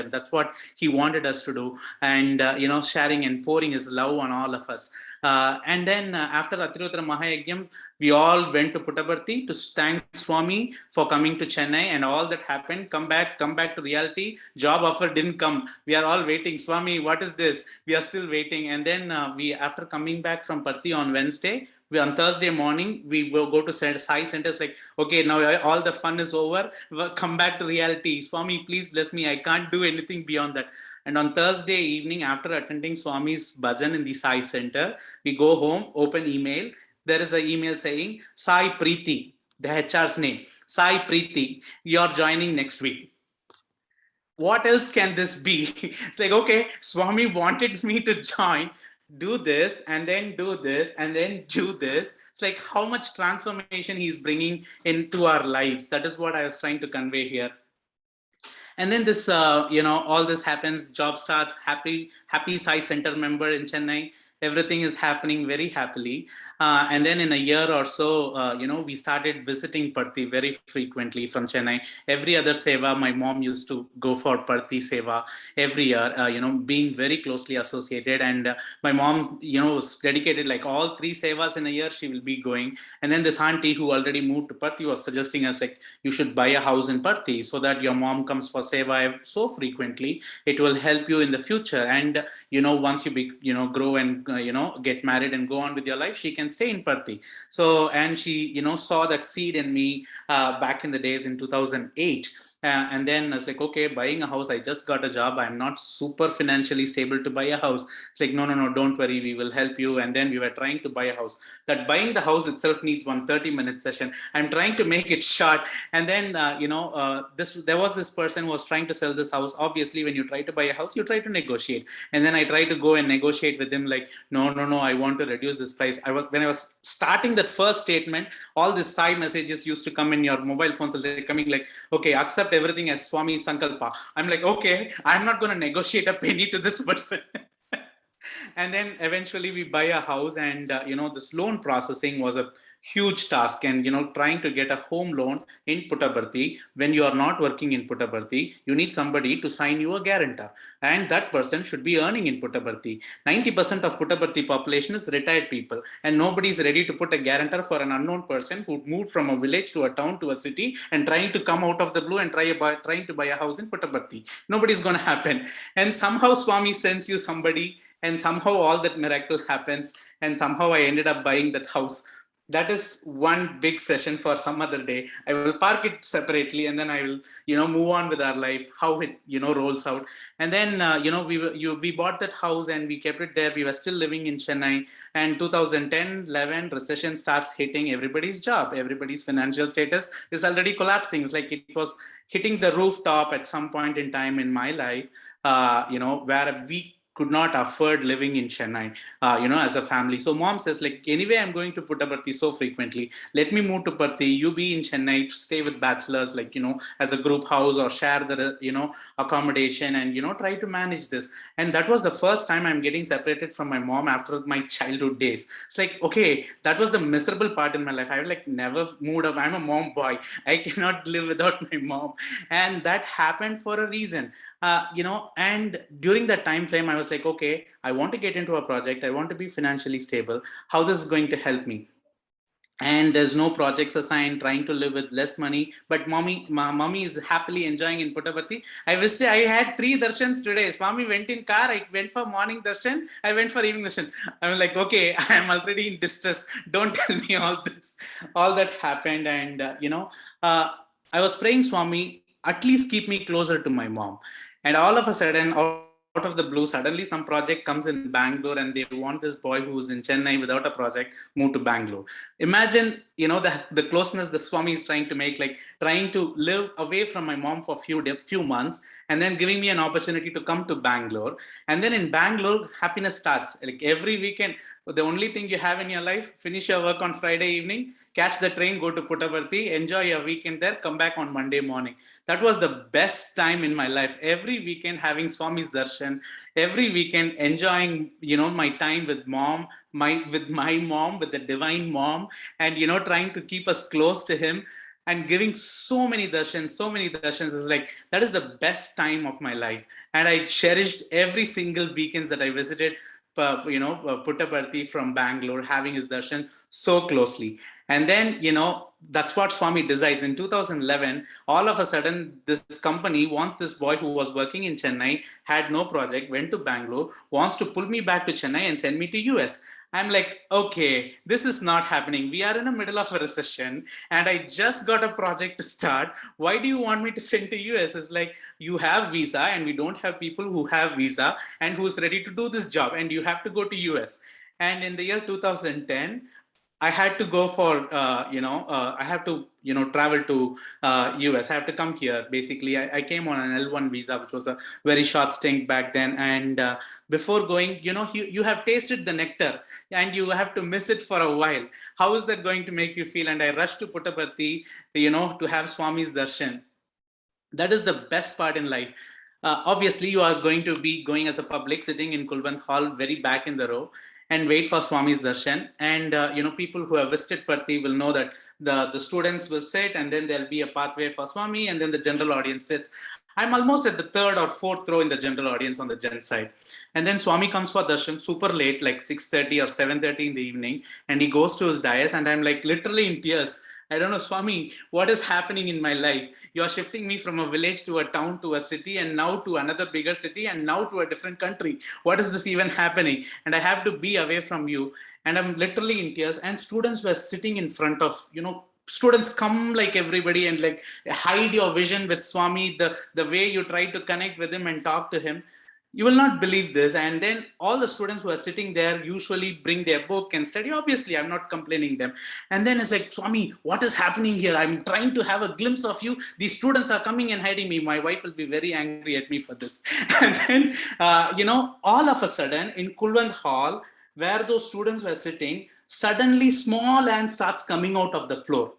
Speaker 5: That's what he wanted us to do. And, sharing and pouring his love on all of us. And then after Atirutra Mahayagyam, we all went to Puttaparthi to thank Swami for coming to Chennai, and all that happened. Come back to reality. Job offer didn't come. We are all waiting. Swami, what is this? We are still waiting. And then after coming back from Parthi on Wednesday, on Thursday morning, we will go to Sai centers like, okay, now all the fun is over. Come back to reality. Swami, please bless me. I can't do anything beyond that. And on Thursday evening, after attending Swami's bhajan in the Sai center, we go home, open email. There is an email saying, Sai Preeti, the HR's name. Sai Preeti, you're joining next week. What else can this be? It's like, okay, Swami wanted me to join, do this, and then do this, and then do this. It's like how much transformation he's bringing into our lives. That is what I was trying to convey here. And then this, all this happens, job starts, happy Sai Center member in Chennai. Everything is happening very happily. And then in a year or so, we started visiting Parthi very frequently from Chennai. Every other seva, my mom used to go for Parthi seva every year, being very closely associated. And my mom, was dedicated like all 3 sevas in a year, she will be going. And then this auntie who already moved to Parthi was suggesting us like, you should buy a house in Parthi so that your mom comes for seva so frequently. It will help you in the future. And, once you grow and, get married and go on with your life, she can stay in Parthi. So, and she, saw that seed in me back in the days in 2008. And then I was like, okay, buying a house, I just got a job. I'm not super financially stable to buy a house. It's like, no, no, no, don't worry, we will help you. And then we were trying to buy a house. That buying the house itself needs 1 30-minute session. I'm trying to make it short. And then, there was this person who was trying to sell this house. Obviously, when you try to buy a house, you try to negotiate. And then I tried to go and negotiate with him, like, no, no, no, I want to reduce this price. When I was starting that first statement, all these side messages used to come in your mobile phones, like coming like, okay, accept everything as Swami Sankalpa. I'm like, okay, I'm not going to negotiate a penny to this person. And then eventually we buy a house, and this loan processing was a huge task. And trying to get a home loan in Puttaparthi, when you are not working in Puttaparthi, you need somebody to sign you a guarantor, and that person should be earning in Puttaparthi. 90% of Puttaparthi population is retired people, and nobody is ready to put a guarantor for an unknown person who moved from a village to a town to a city and trying to come out of the blue and trying to buy a house in Puttaparthi. Nobody's going to happen. And somehow Swami sends you somebody, and somehow all that miracle happens, and somehow I ended up buying that house. That is one big session for some other day. I will park it separately, and then I will move on with our life, how it rolls out. And then we bought that house and we kept it there. We were still living in Chennai, and 2010-11 recession starts hitting everybody's job. Everybody's financial status is already collapsing. It's like it was hitting the rooftop at some point in time in my life, where we could not afford living in Chennai, as a family. So mom says, like, anyway, I'm going to Puttaparthi so frequently. Let me move to Parthi. You be in Chennai to stay with bachelors, like, as a group house, or share the, accommodation, and, try to manage this. And that was the first time I'm getting separated from my mom after my childhood days. It's like, okay, that was the miserable part in my life. I've like never moved up. I'm a mom boy. I cannot live without my mom. And that happened for a reason. And during that time frame, I was like, okay, I want to get into a project. I want to be financially stable. How this is going to help me? And there's no projects assigned, trying to live with less money. But mommy is happily enjoying in Puttaparthi. I had 3 darshans today. Swami went in car. I went for morning darshan. I went for evening darshan. I'm like, okay, I'm already in distress. Don't tell me all this. All that happened. And, I was praying, Swami, at least keep me closer to my mom. And all of a sudden, out of the blue, suddenly some project comes in Bangalore, and they want this boy who's in Chennai without a project move to Bangalore. Imagine, the closeness the Swami is trying to make, like trying to live away from my mom for few months, and then giving me an opportunity to come to Bangalore. And then in Bangalore, happiness starts. Like every weekend, the only thing you have in your life, finish your work on Friday evening, catch the train, go to Puttaparthi, enjoy your weekend there, come back on Monday morning. That was the best time in my life. Every weekend having Swami's darshan, every weekend enjoying, my time with mom, with the divine mom, and, trying to keep us close to him, and giving so many darshans is like, that is the best time of my life. And I cherished every single weekends that I visited, Puttaparthi from Bangalore, having his darshan so closely. And then, that's what Swami decides. In 2011, all of a sudden, this company wants this boy who was working in Chennai, had no project, went to Bangalore, wants to pull me back to Chennai and send me to US. I'm like, okay, this is not happening. We are in the middle of a recession, and I just got a project to start. Why do you want me to send to US? It's like, you have visa, and we don't have people who have visa and who's ready to do this job, and you have to go to US. And in the year 2010, I had to go for, I have to, travel to US. I have to come here. Basically, I came on an L1 visa, which was a very short stint back then. And before going, you have tasted the nectar and you have to miss it for a while. How is that going to make you feel? And I rushed to Puttaparthi, to have Swami's darshan. That is the best part in life. Obviously, you are going to be going as a public, sitting in Kulwant Hall, very back in the row, and wait for Swami's darshan. And people who have visited Parthi will know that the students will sit, and then there'll be a pathway for Swami, and then the general audience sits. I'm almost at the 3rd or 4th row in the general audience on the gen side. And then Swami comes for darshan super late, like 6:30 or 7:30 in the evening, and he goes to his dais, and I'm like literally in tears. I don't know, Swami, what is happening in my life? You are shifting me from a village to a town to a city, and now to another bigger city, and now to a different country. What is this even happening? And I have to be away from you. And I'm literally in tears. And students were sitting in front of, students come like everybody and like hide your vision with Swami, the way you try to connect with him and talk to him. You will not believe this. And then all the students who are sitting there usually bring their book and study. Obviously, I'm not complaining them. And then it's like, Swami, what is happening here? I'm trying to have a glimpse of you. These students are coming and hiding me. My wife will be very angry at me for this. And then, all of a sudden in Kulwant Hall, where those students were sitting, suddenly small ant starts coming out of the floor.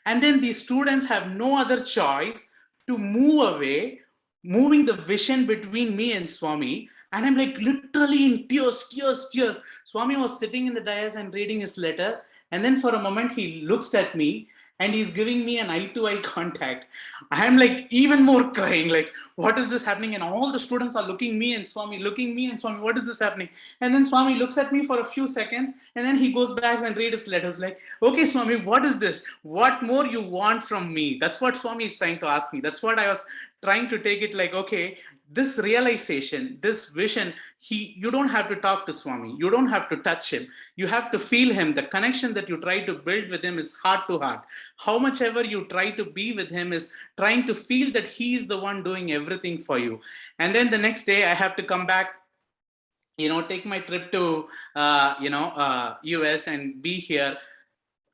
Speaker 5: And then these students have no other choice to move away, moving the vision between me and Swami. And I'm like literally in tears, tears, tears. Swami was sitting in the dais and reading his letter. And then for a moment, he looks at me and he's giving me an eye-to-eye contact. I'm like even more crying, like, what is this happening? And all the students are looking me and Swami, what is this happening? And then Swami looks at me for a few seconds and then he goes back and reads his letters like, okay, Swami, what is this? What more you want from me? That's what Swami is trying to ask me. That's what I was trying to take it like, okay, this realization, this vision, you don't have to talk to Swami. You don't have to touch him. You have to feel him. The connection that you try to build with him is heart to heart. How much ever you try to be with him is trying to feel that he is the one doing everything for you. And then the next day I have to come back, take my trip to, US and be here.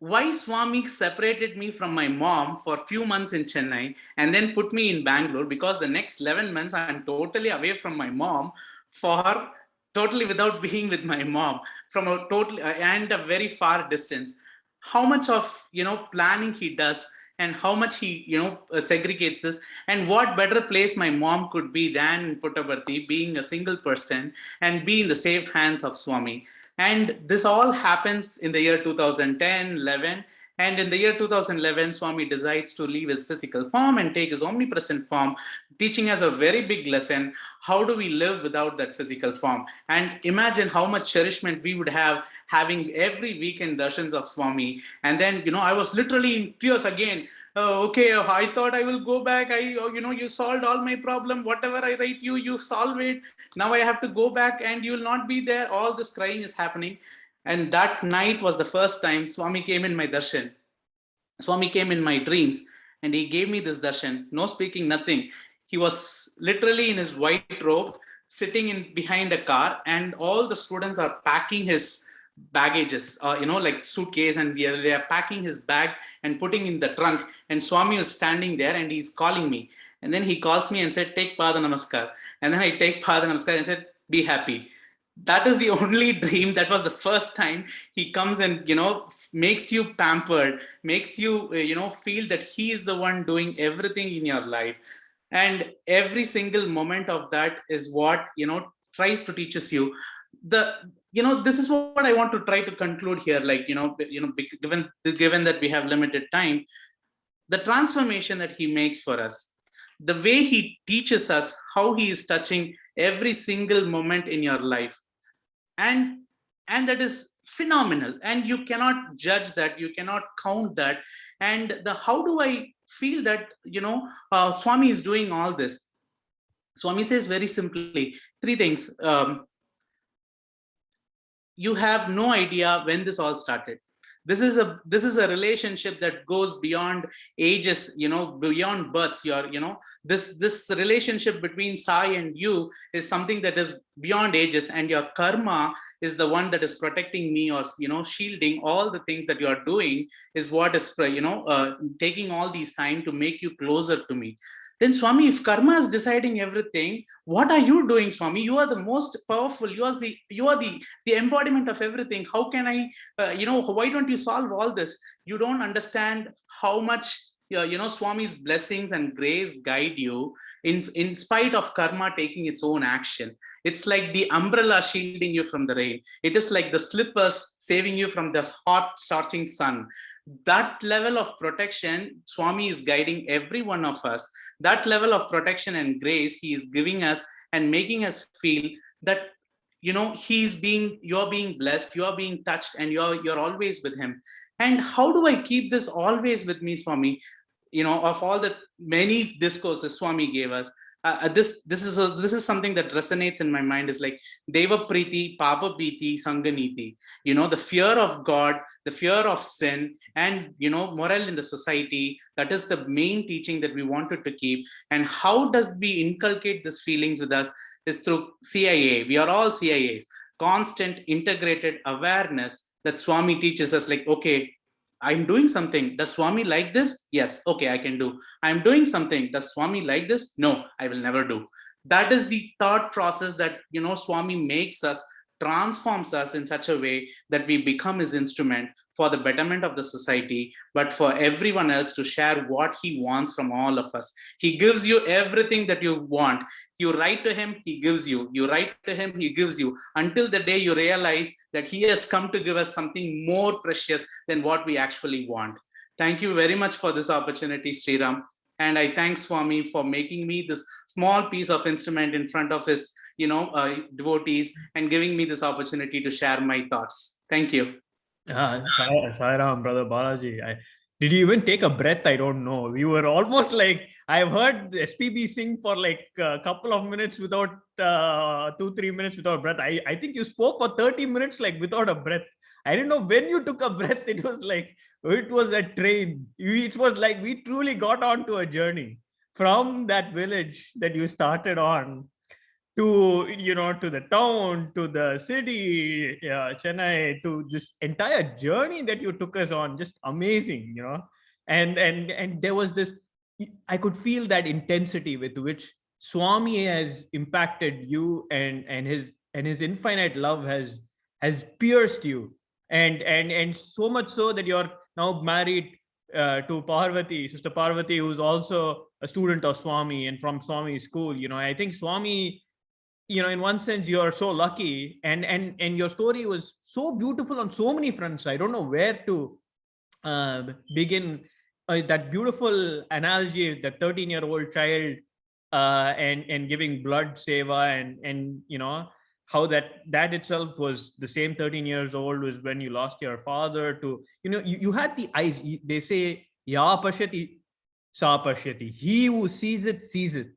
Speaker 5: Why Swami separated me from my mom for a few months in Chennai and then put me in Bangalore, because the next 11 months I'm totally away from my mom, for totally without being with my mom, from a totally and a very far distance. How much of planning he does, and how much he segregates this, and what better place my mom could be than in Puttaparthi, being a single person and be in the safe hands of Swami. And this all happens in the year 2010, 11. And in the year 2011, Swami decides to leave his physical form and take his omnipresent form, teaching us a very big lesson. How do we live without that physical form? And imagine how much cherishment we would have having every weekend darshans of Swami. And then, I was literally in tears again. Okay, I thought I will go back. You solved all my problem. Whatever I write you, you solve it. Now I have to go back and you will not be there. All this crying is happening. And that night was the first time Swami came in my darshan. Swami came in my dreams and he gave me this darshan. No speaking, nothing. He was literally in his white robe, sitting in behind a car, and all the students are packing his baggages, like suitcase, and they are packing his bags and putting in the trunk. And Swami is standing there and he's calling me. And then he calls me and said, take Pada Namaskar. And then I take Pada Namaskar and said, be happy. That is the only dream. That was the first time he comes and makes you pampered, makes you feel that he is the one doing everything in your life. And every single moment of that is what tries to teaches you this is what I want to try to conclude here. Like given that we have limited time, the transformation that he makes for us, the way he teaches us, how he is touching every single moment in your life, and that is phenomenal. And you cannot judge that, you cannot count that. And how do I feel that Swami is doing all this? Swami says very simply three things. You have no idea when this all started. This is a relationship that goes beyond ages, beyond births. This relationship between Sai and you is something that is beyond ages, and your karma is the one that is protecting me, or shielding all the things that you are doing, is what is taking all these time to make you closer to me. Then Swami, if karma is deciding everything, what are you doing, Swami? You are the most powerful. You are the embodiment of everything. How can I, why don't you solve all this? You don't understand how much, Swami's blessings and grace guide you in spite of karma taking its own action. It's like the umbrella shielding you from the rain. It is like the slippers saving you from the hot, scorching sun. That level of protection, Swami is guiding every one of us. That level of protection and grace he is giving us and making us feel that you're being blessed, you're being touched, and you're always with him. And how do I keep this always with me, Swami? Of all the many discourses Swami gave us, this is something that resonates in my mind, is like Deva Priti, Papa Piti, Sanganiti. The fear of God, the fear of sin, and moral in the society. That is the main teaching that we wanted to keep. And how does we inculcate these feelings with us is through CIA. We are all CIAs. Constant integrated awareness that Swami teaches us, like, okay, I'm doing something. Does Swami like this? Yes. Okay, I can do. I'm doing something. Does Swami like this? No, I will never do. That is the thought process that, Swami makes us, transforms us in such a way that we become his instrument for the betterment of the society, but for everyone else to share what he wants from all of us. He gives you everything that you want. You write to him, he gives you. You write to him, he gives you, until the day you realize that he has come to give us something more precious than what we actually want. Thank you very much for this opportunity, Sriram. And I thank Swami for making me this small piece of instrument in front of his, devotees, and giving me this opportunity to share my thoughts. Thank you.
Speaker 1: Sairam, brother Balaji. Did you even take a breath? I don't know. We were almost like, I've heard SPB sing for like a couple of minutes without 2-3 minutes without breath. I think you spoke for 30 minutes like without a breath. I didn't know when you took a breath. It was a train. It was like we truly got onto a journey from that village that you started on to the town, to the city, Chennai, to this entire journey that you took us on. Just amazing. And there was this, I could feel that intensity with which Swami has impacted you, and his infinite love has pierced you, and so much so that you're now married to Parvati, Sister Parvati, who's also a student of Swami and from Swami school. I think Swami, in one sense, you're so lucky, and your story was so beautiful on so many fronts. I don't know where to begin. That beautiful analogy, the 13-year-old child and giving blood seva, and how that itself was the same 13 years old was when you lost your father. To you had the eyes. They say ya pashyati sa pashyati, he who sees it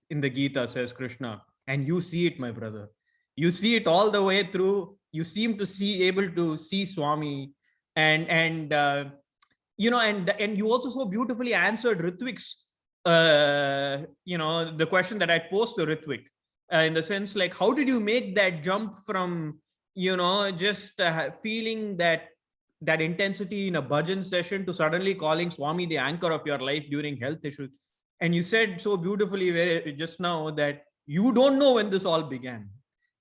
Speaker 1: in the Gita, says Krishna. And you see it, my brother. You see it all the way through. You seem to able to see Swami, and you also so beautifully answered Ritvik's, the question that I posed to Ritvik, in the sense, like, how did you make that jump from, just feeling that intensity in a bhajan session to suddenly calling Swami the anchor of your life during health issues? And you said so beautifully just now that you don't know when this all began.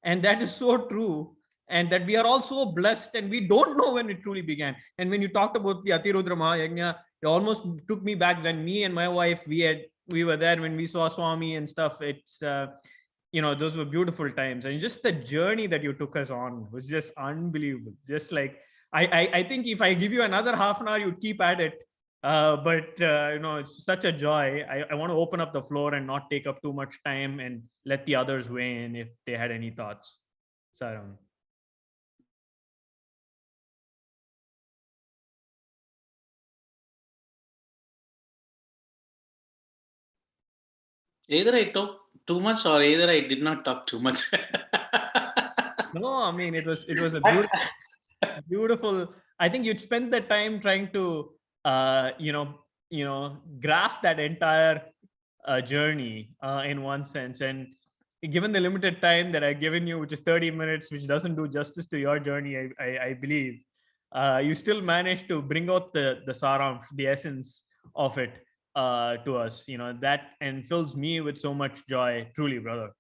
Speaker 1: And that is so true. And that we are all so blessed, and we don't know when it truly began. And when you talked about the Atirudra Mahayagna, it almost took me back when me and my wife, we were there when we saw Swami and stuff. It's, those were beautiful times. And just the journey that you took us on was just unbelievable. Just like, I think if I give you another half an hour, you'd keep at it. But it's such a joy. I want to open up the floor and not take up too much time, and let the others weigh in if they had any thoughts. Saram.
Speaker 5: Either I talked too much or either I did not talk too much.
Speaker 1: No, I mean, it was a beautiful. I think you'd spent the time trying to graph that entire journey in one sense. And given the limited time that I've given you, which is 30 minutes, which doesn't do justice to your journey, I believe, you still managed to bring out the saransh, the essence of it to us. That and fills me with so much joy, truly, brother.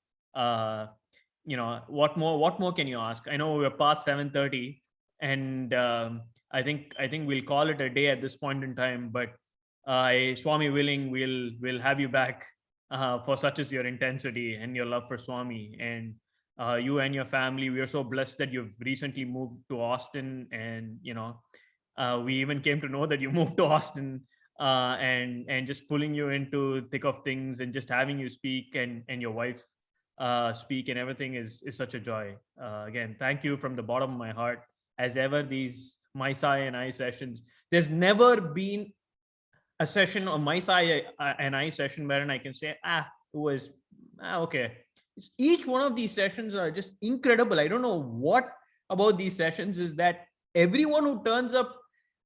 Speaker 1: What more can you ask? I know we're past 7:30, and I think we'll call it a day at this point in time. But Swami willing, we'll have you back for such is your intensity and your love for Swami. And you and your family, we are so blessed that you've recently moved to Austin. And we even came to know that you moved to Austin, and just pulling you into thick of things, and just having you speak, and your wife speak, and everything is such a joy. Again, thank you from the bottom of my heart. As ever, these My Sai and I sessions, there's never been a session or My Sai and I session wherein I can say, it was Okay. Each one of these sessions are just incredible. I don't know what about these sessions is that everyone who turns up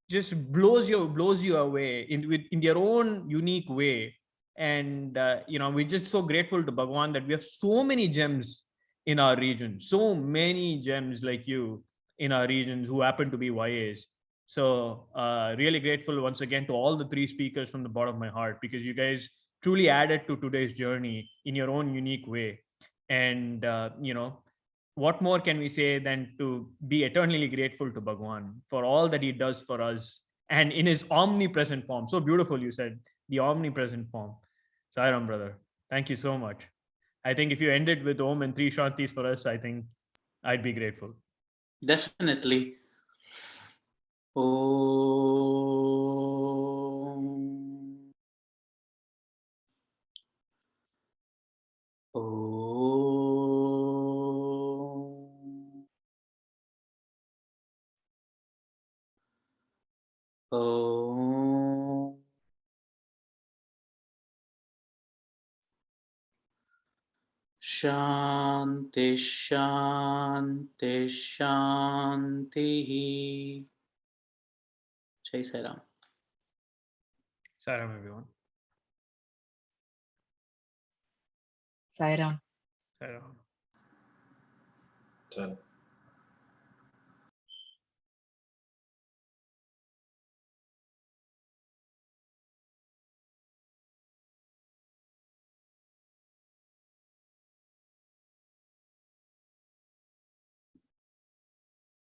Speaker 1: just blows you away in their own unique way. And we're just so grateful to Bhagwan that we have so many gems in our region, so many gems like you in our regions who happen to be YAs. So really grateful once again to all the three speakers from the bottom of my heart, because you guys truly added to today's journey in your own unique way. And what more can we say than to be eternally grateful to Bhagwan for all that he does for us, and in his omnipresent form. So beautiful, you said, the omnipresent form. Sairam, brother, thank you so much. I think if you ended with Om and three Shantis for us, I think I'd be grateful.
Speaker 5: Definitely. Om. Om. Om. Shanti, Shanti, Shanti. Jai Sai Ram.
Speaker 1: Sairam, everyone.
Speaker 2: Sairam.
Speaker 1: Sairam.
Speaker 4: So.